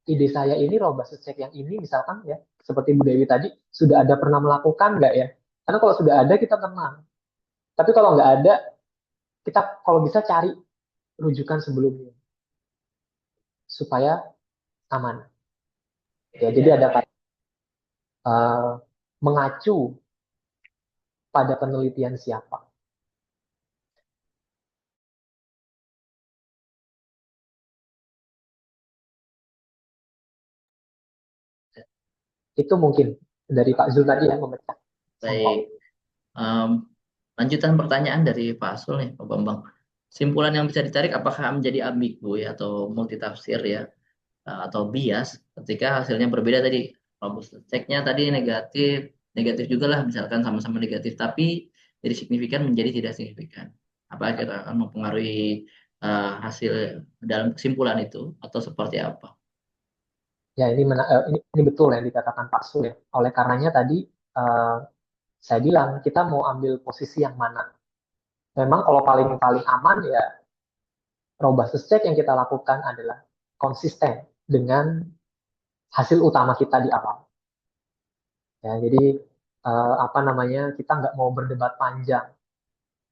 ide saya ini robustness check yang ini misalkan ya, seperti Bu Dewi tadi, sudah ada pernah melakukan nggak ya? Karena kalau sudah ada kita tenang. Tapi kalau nggak ada, kita kalau bisa cari rujukan sebelumnya supaya aman. Ya, jadi ada mengacu pada penelitian siapa. Itu mungkin dari Pak Zul tadi ya, memecah. Baik. Lanjutan pertanyaan dari Pak Asul nih, Pak Bambang. Simpulan yang bisa ditarik apakah menjadi ambigu ya atau multitafsir ya atau bias ketika hasilnya berbeda tadi. Robust ceknya tadi negatif, negatif juga lah misalkan sama-sama negatif tapi jadi signifikan menjadi tidak signifikan. Apakah kita akan mempengaruhi hasil dalam kesimpulan itu atau seperti apa? Ya, ini betul yang dikatakan Pak Sul ya. Oleh karenanya tadi saya bilang kita mau ambil posisi yang mana. Memang kalau paling aman ya robust check yang kita lakukan adalah konsisten dengan hasil utama kita di awal. Ya, jadi apa namanya, kita nggak mau berdebat panjang.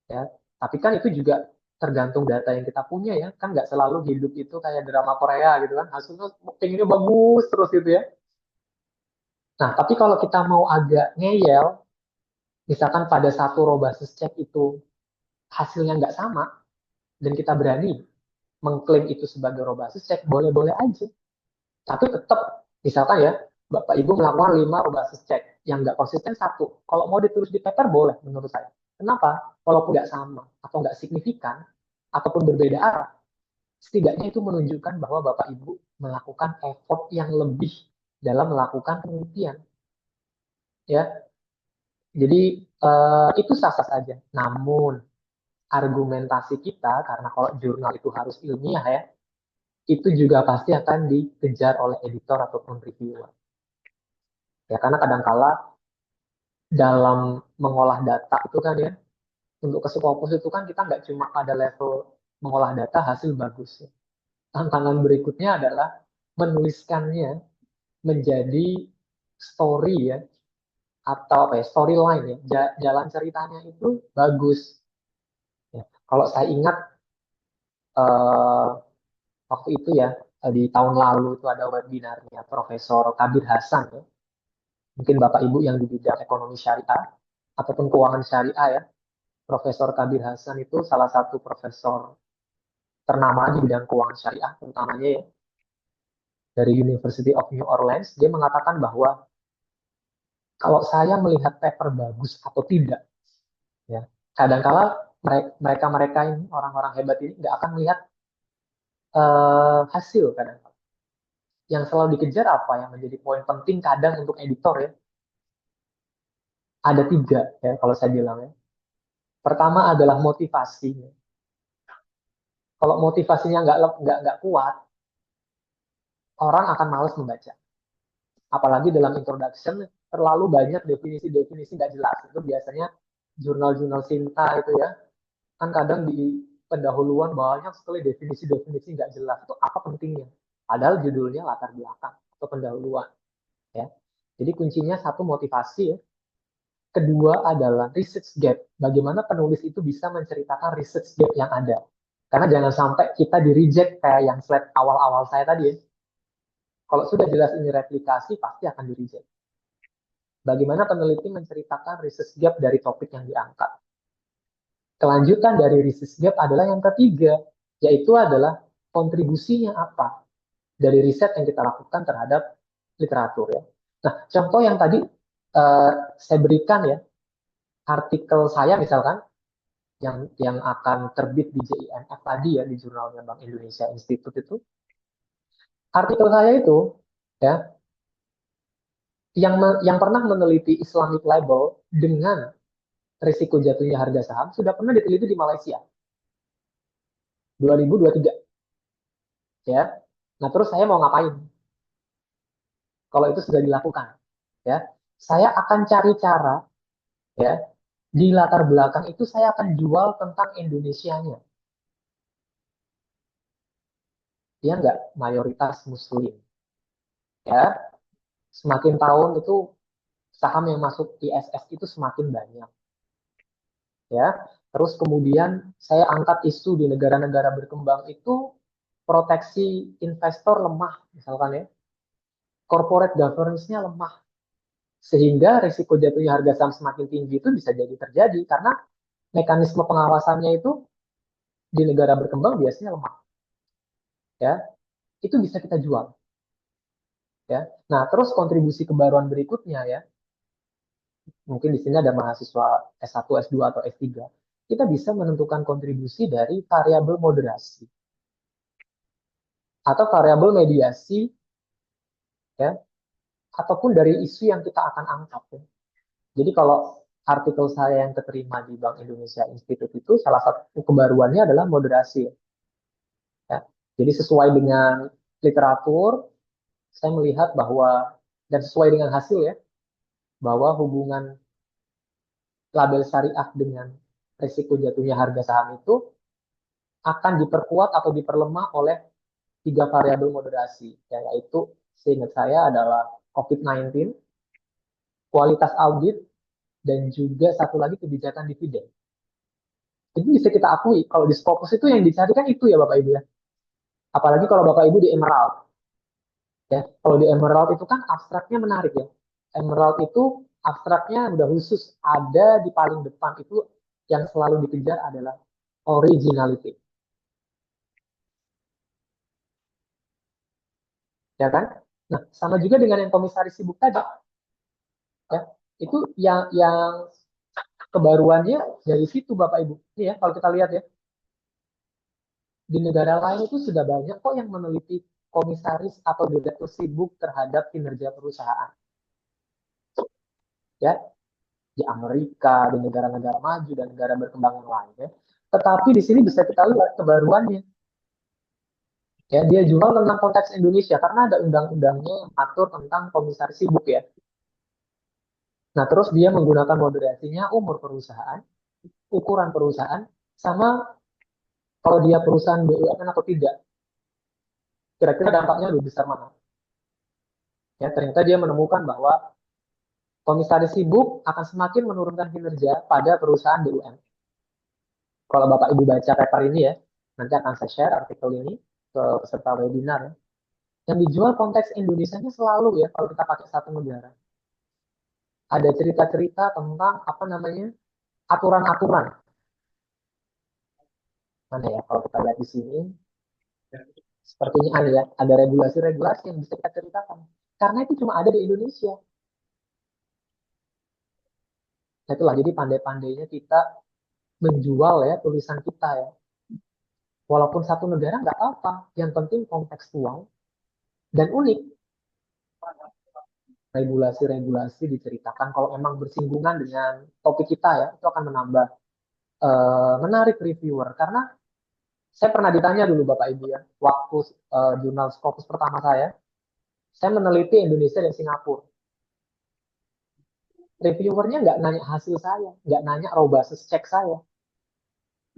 Ya, tapi kan itu juga tergantung data yang kita punya ya. Kan nggak selalu hidup itu kayak drama Korea gitu kan. Hasilnya pengennya bagus terus gitu ya. Nah, tapi kalau kita mau agak ngeyel, misalkan pada satu robust check itu hasilnya nggak sama, dan kita berani mengklaim itu sebagai robust check, boleh-boleh aja. Tapi tetap, misalkan ya, Bapak Ibu melakukan 5 robust check, yang nggak konsisten satu. Kalau mau ditulis di paper, boleh menurut saya. Kenapa? Walaupun nggak sama, atau nggak signifikan, ataupun berbeda arah, setidaknya itu menunjukkan bahwa Bapak Ibu melakukan effort yang lebih dalam melakukan penelitian. Ya, jadi itu sah-sah saja. Namun, argumentasi kita, karena kalau jurnal itu harus ilmiah ya, itu juga pasti akan dikejar oleh editor ataupun reviewer. Ya, karena kadangkala dalam mengolah data itu kan ya, untuk ke Scopus itu kan kita nggak cuma pada level mengolah data hasil bagus. Ya. Tantangan berikutnya adalah menuliskannya menjadi story ya, atau apa ya, storyline ya, jalan ceritanya itu bagus. Ya. Kalau saya ingat eh, waktu itu ya, di tahun lalu itu ada webinarnya Profesor Kabir Hasan ya. Mungkin Bapak Ibu yang di bidang ekonomi syariah ataupun keuangan syariah ya, Profesor Kabir Hasan itu salah satu profesor ternama di bidang keuangan syariah, utamanya ya, dari University of New Orleans. Dia mengatakan bahwa kalau saya melihat paper bagus atau tidak, ya, kadangkala mereka ini, orang-orang hebat ini nggak akan melihat hasil kadang. Yang selalu dikejar apa yang menjadi poin penting kadang untuk editor ya, ada 3 ya kalau saya bilang ya. Pertama adalah motivasi. Kalau motivasinya nggak kuat, orang akan malas membaca. Apalagi dalam introduction terlalu banyak definisi-definisi nggak jelas. Itu biasanya jurnal-jurnal Sinta itu ya, kan kadang di pendahuluan banyak sekali definisi-definisi nggak jelas. Itu apa pentingnya? Padahal judulnya latar belakang atau pendahuluan. Ya. Jadi kuncinya satu motivasi ya. Kedua adalah research gap. Bagaimana penulis itu bisa menceritakan research gap yang ada. Karena jangan sampai kita di reject kayak yang slide awal-awal saya tadi ya. Kalau sudah jelas ini replikasi, pasti akan di reject. Bagaimana peneliti menceritakan research gap dari topik yang diangkat. Kelanjutan dari research gap adalah yang ketiga, yaitu adalah kontribusinya apa dari riset yang kita lakukan terhadap literatur ya. Nah, contoh yang tadi saya berikan ya, artikel saya misalkan yang akan terbit di JIMF tadi ya, di jurnalnya Bank Indonesia Institute itu, artikel saya itu ya, yang pernah meneliti Islamic label dengan risiko jatuhnya harga saham sudah pernah diteliti di Malaysia 2023 ya. Nah, terus saya mau ngapain kalau itu sudah dilakukan ya? Saya akan cari cara ya, di latar belakang itu saya akan jual tentang Indonesianya. Dia nggak mayoritas muslim ya. Semakin tahun itu saham yang masuk ISS itu semakin banyak. ya. Terus kemudian saya angkat isu di negara-negara berkembang itu proteksi investor lemah, misalkan ya, corporate governance-nya lemah, sehingga risiko jatuhnya harga saham semakin tinggi itu bisa jadi terjadi karena mekanisme pengawasannya itu di negara berkembang biasanya lemah, ya. Itu bisa kita jual, ya. Nah, terus kontribusi kebaruan berikutnya ya, mungkin di sini ada mahasiswa S1, S2 atau S3, kita bisa menentukan kontribusi dari variabel moderasi atau variabel mediasi, ya, ataupun dari isu yang kita akan angkat, ya. Jadi kalau artikel saya yang keterima di Bank Indonesia Institute itu salah satu kebaruannya adalah moderasi, ya. Jadi sesuai dengan literatur, saya melihat bahwa dan sesuai dengan hasil ya, bahwa hubungan label syariah dengan risiko jatuhnya harga saham itu akan diperkuat atau diperlemah oleh 3 variabel moderasi, yaitu seingat saya adalah COVID-19, kualitas audit, dan juga satu lagi kebijakan dividen. Jadi bisa kita akui kalau di Scopus itu yang dicari kan itu ya Bapak Ibu ya. Apalagi kalau Bapak Ibu di Emerald, ya. Kalau di Emerald itu kan abstraknya menarik ya. Emerald itu abstraknya udah khusus ada di paling depan itu, yang selalu dikejar adalah originality, ya kan? Nah, sama juga dengan yang komisaris sibuk tadi, ya. Itu yang kebaruannya dari situ Bapak Ibu. Ini ya kalau kita lihat ya, di negara lain itu sudah banyak kok yang meneliti komisaris atau direktur sibuk terhadap kinerja perusahaan, ya, di Amerika, di negara-negara maju dan negara berkembang yang lain, ya. Tetapi di sini bisa kita lihat kebaruannya, ya. Dia jual tentang konteks Indonesia karena ada undang-undangnya yang atur tentang komisaris sibuk ya. Nah, terus dia menggunakan moderasinya umur perusahaan, ukuran perusahaan, sama kalau dia perusahaan BUMN atau tidak. Kira-kira dampaknya lebih besar mana? Ya, ternyata dia menemukan bahwa komisaris sibuk akan semakin menurunkan kinerja pada perusahaan BUMN. Kalau Bapak Ibu baca paper ini ya, nanti akan saya share artikel ini ke peserta webinar ya. Yang dijual konteks Indonesianya selalu ya, kalau kita pakai satu negara. Ada cerita-cerita tentang apa namanya, aturan-aturan. Mana ya, kalau kita lihat di sini, sepertinya ada ya, ada regulasi-regulasi yang bisa kita ceritakan. Karena itu cuma ada di Indonesia. Nah, itulah, jadi pandai-pandainya kita menjual ya tulisan kita ya. Walaupun satu negara nggak apa-apa, yang penting kontekstual dan unik. Regulasi-regulasi diceritakan kalau memang bersinggungan dengan topik kita ya, itu akan menambah menarik reviewer. Karena saya pernah ditanya dulu Bapak Ibu ya, waktu jurnal Scopus pertama saya meneliti Indonesia dan Singapura. Reviewernya nggak nanya hasil saya, nggak nanya raw basis cek saya.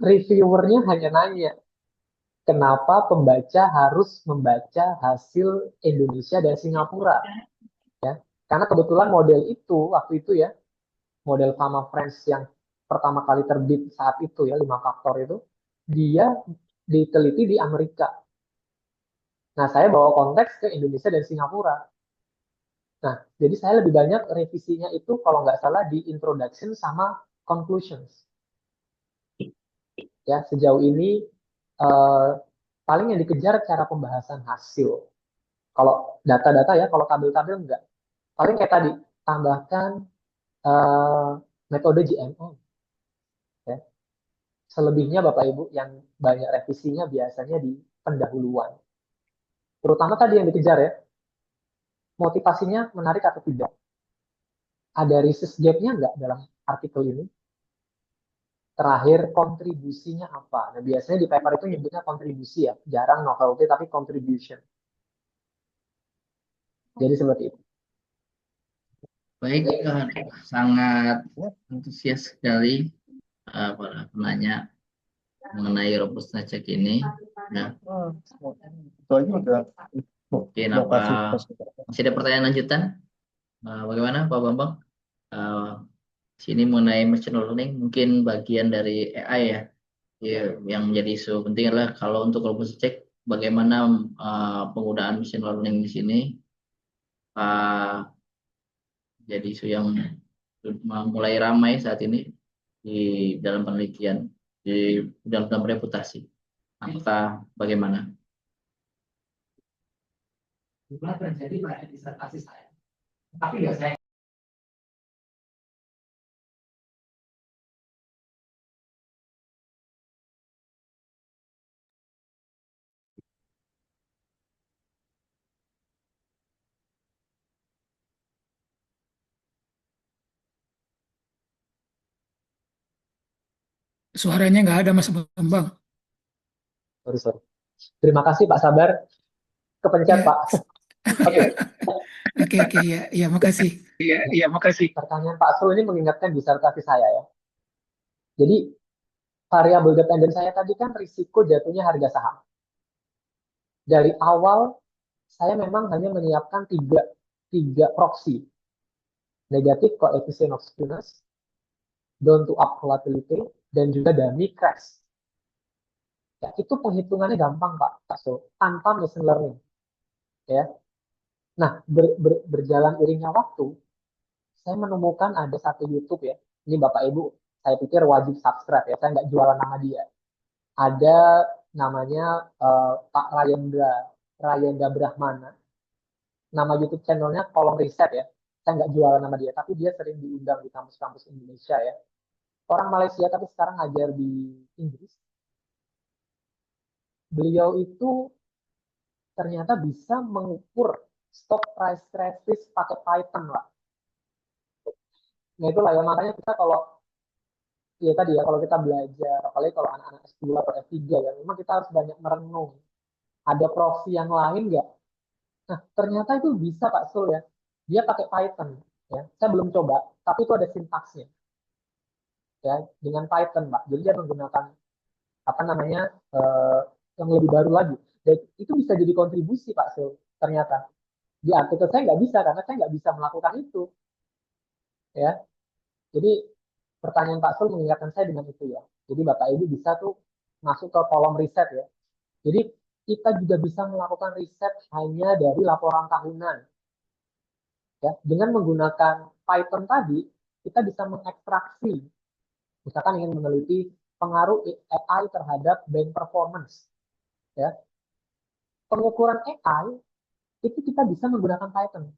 Reviewernya hanya nanya, kenapa pembaca harus membaca hasil Indonesia dan Singapura? Ya, karena kebetulan model itu waktu itu ya, model Fama Friends yang pertama kali terbit saat itu ya, 5 faktor itu, dia diteliti di Amerika. Nah, saya bawa konteks ke Indonesia dan Singapura. Nah, jadi saya lebih banyak revisinya itu kalau nggak salah di introduction sama conclusions. Ya, sejauh ini paling yang dikejar cara pembahasan hasil. Kalau data-data ya, kalau tabel-tabel enggak. Paling kayak tadi, tambahkan metode GMO. Ya. Selebihnya Bapak Ibu yang banyak revisinya biasanya di pendahuluan. Terutama tadi yang dikejar ya, motivasinya menarik atau tidak. Ada research gap-nya enggak dalam artikel ini? Terakhir, kontribusinya apa? Nah, biasanya di paper itu nyebutnya kontribusi ya, jarang novelty tapi contribution. Jadi seperti itu. Baik, sangat antusias sekali para penanya mengenai robustness check ini. Nah, mungkin masih ada pertanyaan lanjutan? Bagaimana Pak Bambang? sini mengenai machine learning mungkin bagian dari AI ya. Ya, yang menjadi isu penting adalah kalau untuk global check bagaimana penggunaan machine learning di sini uh, jadi isu yang mulai ramai saat ini di dalam penelitian di dalam reputasi. Apakah bagaimana? Itulah terjadi pada disertasi saya. Tapi nggak saya. Suaranya nggak ada Mas Bambang. Sorry. Terima kasih Pak Sabar. Kepencet Ya, Pak. Oke. oke, ya, makasih. Iya, makasih. Pertanyaan Pak Sul ini mengingatkan disertasi saya ya. Jadi variabel dependen saya tadi kan risiko jatuhnya harga saham. Dari awal saya memang hanya menyiapkan tiga proxy. Negatif coefficient of skewness, down to up volatility, dan juga dummy crash. Ya, itu penghitungannya gampang Pak Sul, tanpa machine learning. Ya. Nah, berjalan iringnya waktu, saya menemukan ada satu YouTube ya. Ini Bapak Ibu, saya pikir wajib subscribe ya. Saya nggak jualan nama dia. Ada namanya Pak Rayendra Brahmana. Nama YouTube channelnya Kolom Riset ya. Saya nggak jualan nama dia, tapi dia sering diundang di kampus-kampus Indonesia ya. Orang Malaysia tapi sekarang ngajar di Inggris. Beliau itu ternyata bisa mengukur stock price traffic pakai Python lah. Nah itulah ya, makanya kita kalau ya tadi ya, kalau kita belajar, apalagi kalau anak-anak S2 atau S3 ya, memang kita harus banyak merenung. Ada proxy yang lain nggak? Nah, ternyata itu bisa Pak Sul ya. Dia pakai Python. Ya. Saya belum coba, tapi itu ada sintaksnya. Ya, dengan Python, Pak. Jadi dia menggunakan apa namanya yang lebih baru lagi. Dan itu bisa jadi kontribusi Pak Sul. Ternyata di artikel saya nggak bisa karena saya nggak bisa melakukan itu. Ya, jadi pertanyaan Pak Sul mengingatkan saya dengan itu ya. Jadi Bapak Ibu bisa tuh masuk ke kolom riset ya. Jadi kita juga bisa melakukan riset hanya dari laporan tahunan. Ya, dengan menggunakan Python tadi, kita bisa mengekstraksi. Misalkan ingin meneliti pengaruh AI terhadap bank performance. Ya. Pengukuran AI itu kita bisa menggunakan Python.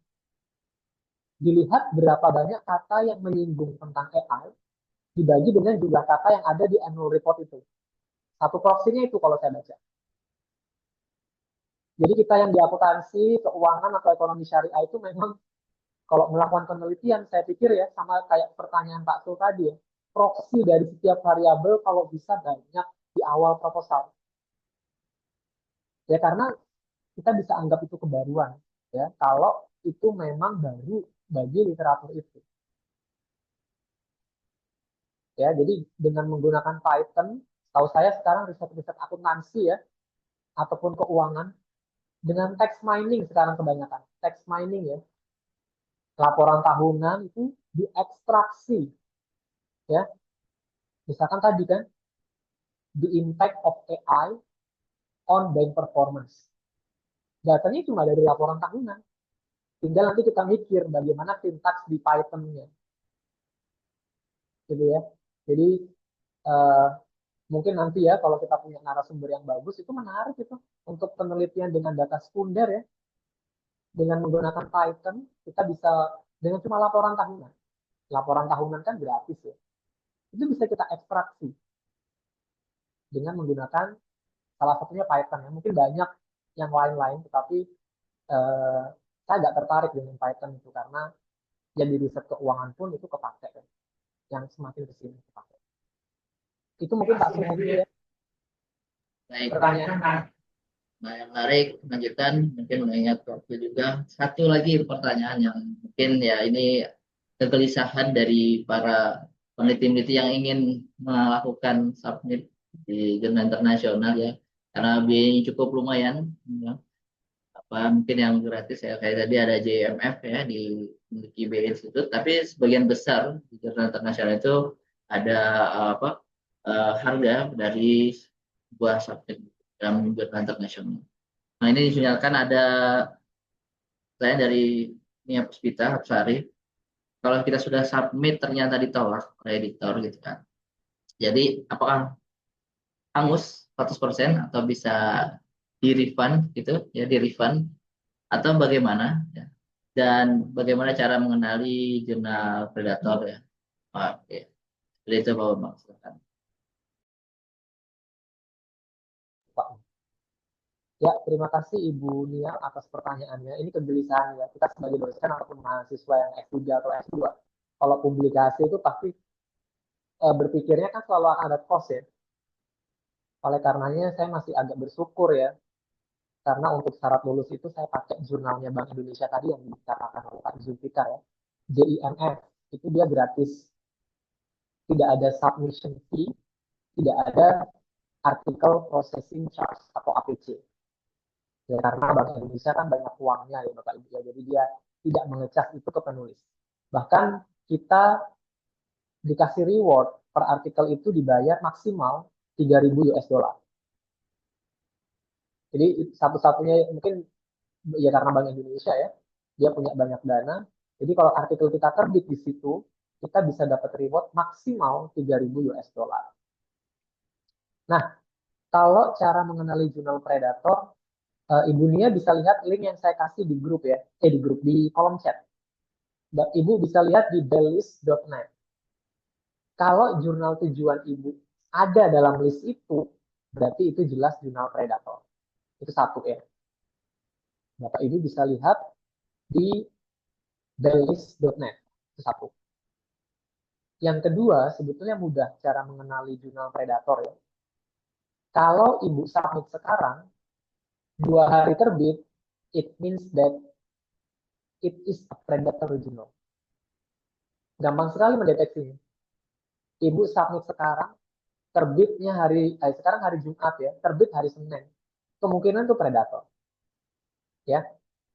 Dilihat berapa banyak kata yang menyinggung tentang AI, dibagi dengan jumlah kata yang ada di annual report itu. Satu proxinya itu kalau saya baca. Jadi kita yang di akuntansi, keuangan atau ekonomi syariah itu memang kalau melakukan penelitian, saya pikir ya sama kayak pertanyaan Pak Sul tadi ya, proxy dari setiap variabel kalau bisa banyak di awal proposal. Ya karena kita bisa anggap itu kebaruan ya kalau itu memang baru bagi literatur itu. Ya, jadi dengan menggunakan Python, tahu saya sekarang riset-riset akuntansi ya ataupun keuangan dengan text mining sekarang kebanyakan. Text mining ya. Laporan tahunan itu diekstraksi ya. Misalkan tadi kan the impact of AI on bank performance. Datanya cuma dari laporan tahunan. Tinggal nanti kita mikir bagaimana sintaks di Python-nya. Gitu ya. Jadi mungkin nanti ya kalau kita punya narasumber yang bagus itu menarik itu untuk penelitian dengan data sekunder ya. Dengan menggunakan Python kita bisa dengan cuma laporan tahunan. Laporan tahunan kan gratis ya. Itu bisa kita ekstraksi dengan menggunakan salah satunya Python ya. Mungkin banyak yang lain-lain tetapi saya nggak tertarik dengan Python itu karena yang di riset keuangan pun itu kepakai ya. Yang semakin kesini kepakai. Itu mungkin Pak Sul ya. Baik. Pertanyaan menarik, lanjutkan mungkin mengingat waktu juga. Satu lagi pertanyaan yang mungkin ya ini kegelisahan dari para peneliti-peneliti yang ingin melakukan submit di jurnal internasional ya, karena biayanya cukup lumayan ya. mungkin yang gratis ya kayak tadi ada JMF ya di IB Institute, tapi sebagian besar di jurnal internasional itu ada apa harga dari sebuah subjek dalam jurnal internasional. Nah ini misalkan ada saya dari Nia Puspita Hapsari, kalau kita sudah submit ternyata ditolak oleh editor gitu kan. Jadi apakah hangus 100% atau bisa di refund gitu ya, di refund atau bagaimana ya. Dan bagaimana cara mengenali jurnal predator ya. Oke. Jadi itu Bapak Bang, silakan. Pak. Ya, terima kasih Ibu Nia atas pertanyaannya. Ini kegelisahan ya. Kita sebagai dosen ataupun mahasiswa yang S3 atau S2, kalau publikasi itu pasti berpikirnya kan selalu akan ada cost ya. Oleh karenanya saya masih agak bersyukur ya. Karena untuk syarat lulus itu saya pakai jurnalnya Bank Indonesia tadi yang dikatakan oleh Pak Zulfikar ya. JIMF. Itu dia gratis. Tidak ada submission fee. Tidak ada artikel processing charge atau APC. Ya, karena Bank Indonesia kan banyak uangnya ya Bapak Ibu ya. Jadi dia tidak mengecas itu ke penulis. Bahkan kita dikasih reward per artikel itu dibayar maksimal 3.000 US dollar. Jadi satu-satunya mungkin ya karena Bank Indonesia ya, dia punya banyak dana. Jadi kalau artikel kita terbit di situ, kita bisa dapat reward maksimal 3.000 US dollar. Nah, kalau cara mengenali jurnal predator, Ibu Nia bisa lihat link yang saya kasih di grup ya, di kolom chat. Ibu bisa lihat di bellist.net. Kalau jurnal tujuan Ibu ada dalam list itu, berarti itu jelas jurnal predator. Itu satu ya. Bapak Ibu bisa lihat di bellist.net. Itu satu. Yang kedua, sebetulnya mudah cara mengenali jurnal predator ya. Kalau Ibu submit sekarang, 2 hari terbit, it means that it is a predator journal. Gampang sekali mendeteksinya. Ibu submit sekarang, terbitnya sekarang hari Jumat ya, terbit hari Senin. Kemungkinan itu predator. Ya,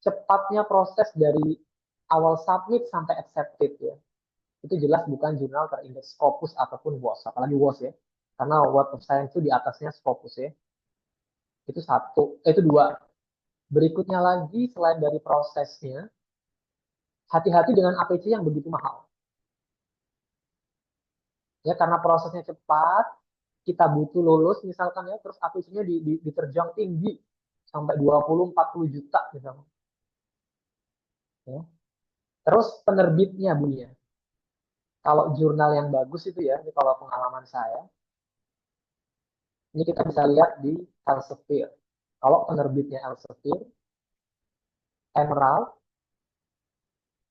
cepatnya proses dari awal submit sampai accepted ya. Itu jelas bukan jurnal terindeks Scopus ataupun WOS, apalagi WOS ya. Karena Word of Science itu di atasnya Scopus ya. Itu itu dua. Berikutnya lagi selain dari prosesnya, hati-hati dengan APC yang begitu mahal. Ya, karena prosesnya cepat, kita butuh lulus misalkan ya, terus APC-nya diterjang tinggi sampai 20-40 juta misalnya. Ya. Terus penerbitnya Bunia. Kalau jurnal yang bagus itu ya, ini kalau pengalaman saya, ini kita bisa lihat di Elsevier. Kalau penerbitnya Elsevier, Emerald,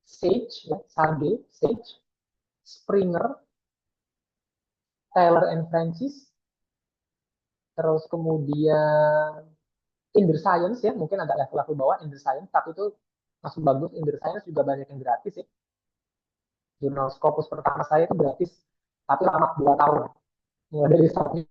Sage, ya, Sage, Springer, Taylor and Francis, terus kemudian In the Science ya, mungkin agak level-level bawah In the Science, tapi itu masuk bagus. In the Science juga banyak yang gratis ya. Jurnal Scopus pertama saya itu gratis, tapi lama 2 tahun. Mulai dari submit.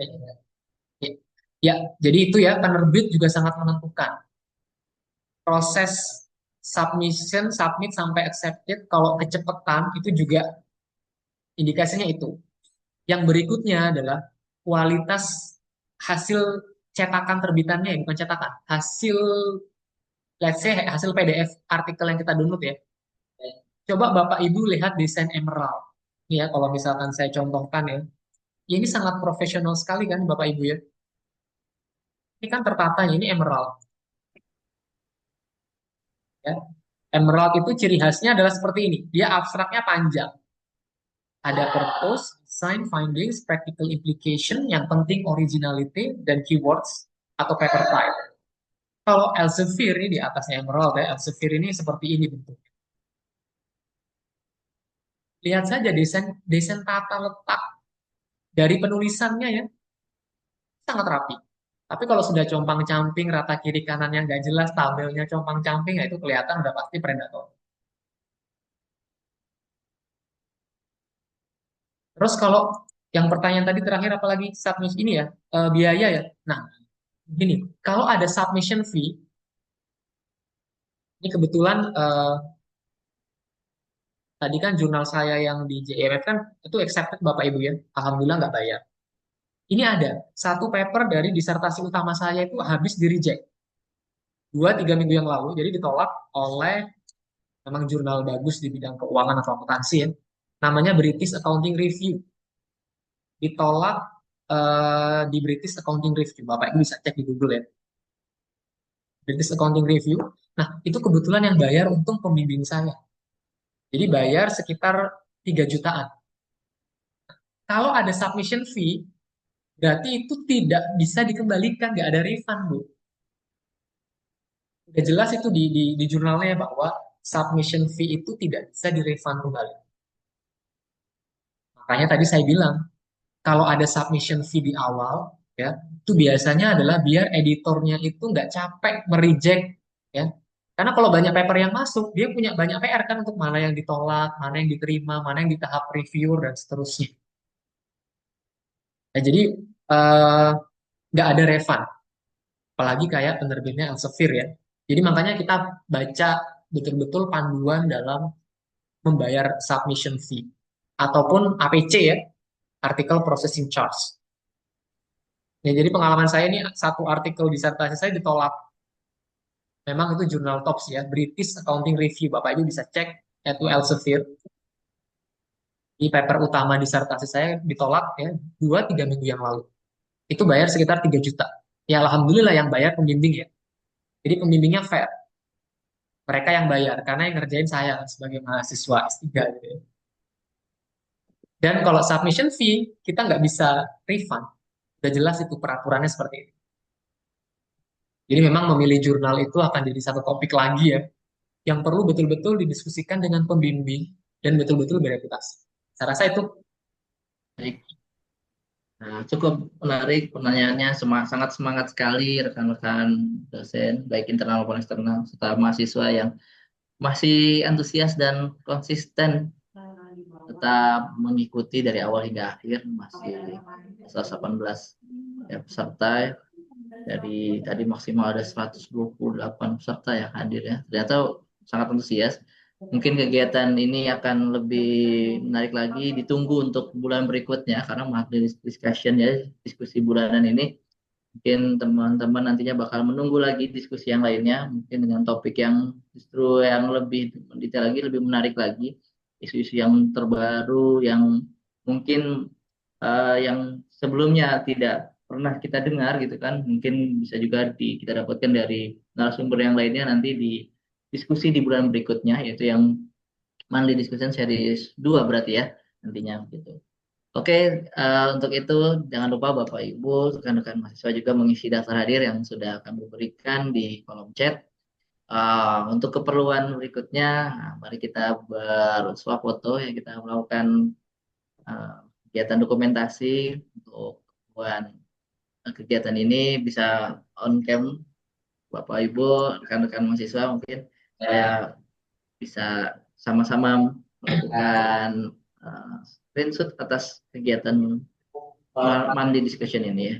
Jadi, ya, jadi itu ya, penerbit juga sangat menentukan. Proses submit sampai accepted, kalau kecepatan itu juga indikasinya itu. Yang berikutnya adalah kualitas hasil cetakan terbitannya, bukan cetakan, hasil let's say hasil PDF artikel yang kita download ya. Coba Bapak Ibu lihat desain Emerald. Ini ya, kalau misalkan saya contohkan ya. Ini sangat profesional sekali kan Bapak Ibu ya. Ini kan tertatanya, ini Emerald. Ya. Emerald itu ciri khasnya adalah seperti ini. Dia abstraknya panjang. Ada purpose, design, findings, practical implication, yang penting originality, dan keywords atau paper type. Kalau Elsevier ini di atasnya Emerald ya, Elsevier ini seperti ini bentuknya. Lihat saja desain tata letak dari penulisannya ya. sangat rapi. Tapi kalau sudah compang-camping, rata kiri kanannya nggak jelas, tabelnya compang-camping, ya itu kelihatan udah pasti predator. Terus kalau yang pertanyaan tadi terakhir apalagi submission ini ya, biaya ya. Nah, gini, kalau ada submission fee, ini kebetulan tadi kan jurnal saya yang di JEMF kan itu accepted Bapak Ibu ya, alhamdulillah nggak bayar. Ini ada satu paper dari disertasi utama saya itu habis di reject 2-3 minggu yang lalu, jadi ditolak oleh memang jurnal bagus di bidang keuangan atau akuntansi ya, namanya British Accounting Review. Ditolak di British Accounting Review, Bapak Ibu bisa cek di Google ya, British Accounting Review. Nah, itu kebetulan yang bayar untung pembimbing saya. Jadi bayar sekitar 3 jutaan. Kalau ada submission fee, berarti itu tidak bisa dikembalikan, nggak ada refund, Bu. Udah jelas itu di jurnalnya bahwa submission fee itu tidak bisa direfund kembali. Makanya tadi saya bilang, kalau ada submission fee di awal, ya, itu biasanya adalah biar editornya itu nggak capek mereject, ya. Karena kalau banyak paper yang masuk, dia punya banyak PR kan untuk mana yang ditolak, mana yang diterima, mana yang di tahap review dan seterusnya. Nah, jadi nggak ada refund, apalagi kayak penerbitnya Elsevier ya. Jadi makanya kita baca betul-betul panduan dalam membayar submission fee ataupun APC ya, Article Processing Charge. Ya, jadi pengalaman saya ini satu artikel disertasi saya ditolak. Memang itu jurnal TOPS ya, British Accounting Review. Bapak Ibu bisa cek, itu Elsevier. Di paper utama disertasi saya ditolak ya 2-3 minggu yang lalu. Itu bayar sekitar 3 juta. Ya alhamdulillah yang bayar pembimbing ya. Jadi pembimbingnya fair. Mereka yang bayar, karena yang ngerjain saya sebagai mahasiswa S3 gitu ya. Dan kalau submission fee, kita nggak bisa refund. Udah jelas itu peraturannya seperti itu. Jadi memang memilih jurnal itu akan jadi satu topik lagi ya, yang perlu betul-betul didiskusikan dengan pembimbing dan betul-betul bereputasi. Saya rasa itu. Baik. Nah, cukup menarik pertanyaannya, sangat semangat sekali rekan-rekan dosen, baik internal maupun eksternal, serta mahasiswa yang masih antusias dan konsisten tetap mengikuti dari awal hingga akhir. Masih 118 ya, peserta, dari tadi maksimal ada 128 peserta yang hadir ya. Ternyata sangat antusias. Mungkin kegiatan ini akan lebih menarik lagi, ditunggu untuk bulan berikutnya karena materi discussion ya, diskusi bulanan ini. Mungkin teman-teman nantinya bakal menunggu lagi diskusi yang lainnya, mungkin dengan topik yang justru yang lebih mendetail lagi, lebih menarik lagi, isu-isu yang terbaru yang mungkin yang sebelumnya tidak pernah kita dengar gitu kan, mungkin bisa juga kita dapatkan dari narasumber yang lainnya nanti di diskusi di bulan berikutnya, yaitu yang Monthly Discussion Series 2 berarti ya nantinya gitu. Oke, untuk itu jangan lupa Bapak Ibu, rekan-rekan mahasiswa juga mengisi daftar hadir yang sudah kami berikan di kolom chat. Untuk keperluan berikutnya, mari kita bersuah foto ya, kita melakukan kegiatan dokumentasi untuk kegiatan ini bisa on cam Bapak Ibu, rekan-rekan mahasiswa mungkin saya bisa sama-sama melakukan screenshot atas kegiatan Monthly Discussion ini ya.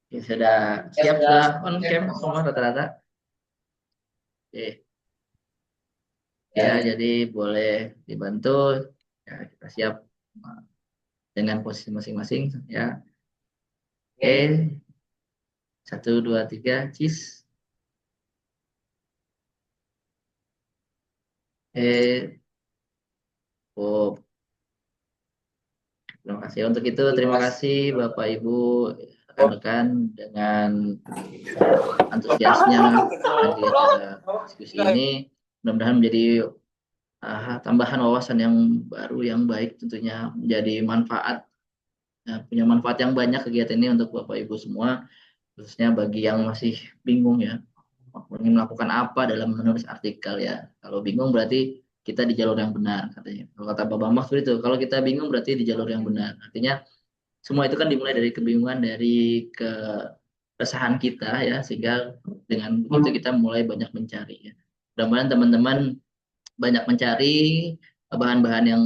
Oke, sudah siap, sudah on cam semua rata-rata. Oke. Ya, jadi boleh dibantu. Ya, kita siap dengan posisi masing-masing ya. Oke. 1, 2, 3, cheese. Oh, terima kasih. Untuk itu, terima kasih Bapak Ibu, rekan-rekan dengan antusiasnya hadir pada diskusi ini. Mudah-mudahan menjadi tambahan wawasan yang baru, yang baik, tentunya menjadi manfaat, punya manfaat yang banyak kegiatan ini untuk Bapak Ibu semua, khususnya bagi yang masih bingung ya, ingin melakukan apa dalam menulis artikel ya. Kalau bingung berarti kita di jalur yang benar katanya. Kalau kata Bapak Bambang seperti itu, kalau kita bingung berarti di jalur yang benar. Artinya semua itu kan dimulai dari kebingungan, dari keresahan kita ya, sehingga dengan begitu kita mulai banyak mencari ya. Mudah-mudahan teman-teman banyak mencari bahan-bahan yang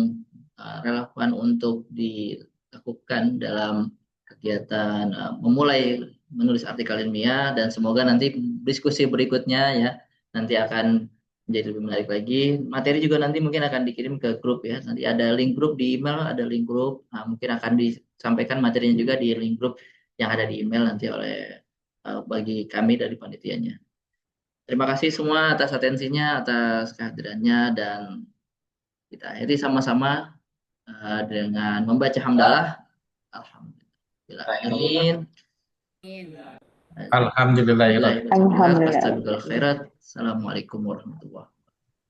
relevan untuk dilakukan dalam kegiatan memulai menulis artikel ilmiah, dan semoga nanti diskusi berikutnya ya nanti akan menjadi lebih menarik lagi. Materi juga nanti mungkin akan dikirim ke grup ya. Nanti ada link grup di email, ada link grup. Nah, mungkin akan disampaikan materinya juga di link grup yang ada di email nanti oleh bagi kami dari panitianya. Terima kasih semua atas atensinya, atas kehadirannya, dan kita akhiri sama-sama dengan membaca hamdalah. Alhamdulillah. Amin. Alhamdulillah ya Pak. Alhamdulillah. Astagfirullah khairat. Assalamualaikum warahmatullahi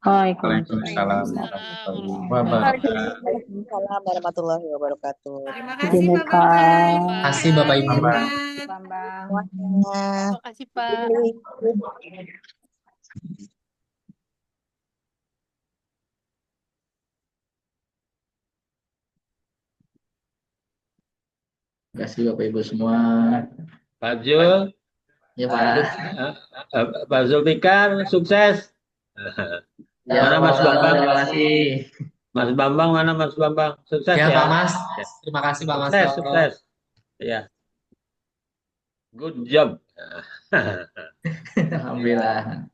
Waalaikumsalam warahmatullahi wabarakatuh. Waalaikumsalam warahmatullahi wabarakatuh. Terima kasih Gini, Pak Pak. Bambang. Terima kasih Bapak Ibu. Bambang. Bambang. Semuanya. Terima kasih Pak. Terima kasih Bapak Ibu semua. Pak Zul, Ya Pak. Pak Zulfikar, sukses. Ya Mana Mas Pak, Bambang? terima kasih. Mas Bambang, mana Mas Bambang? Sukses Ya ya. Pak Mas, terima kasih Pak Mas. Sukses, sukses. Ya. Good job. Alhamdulillah.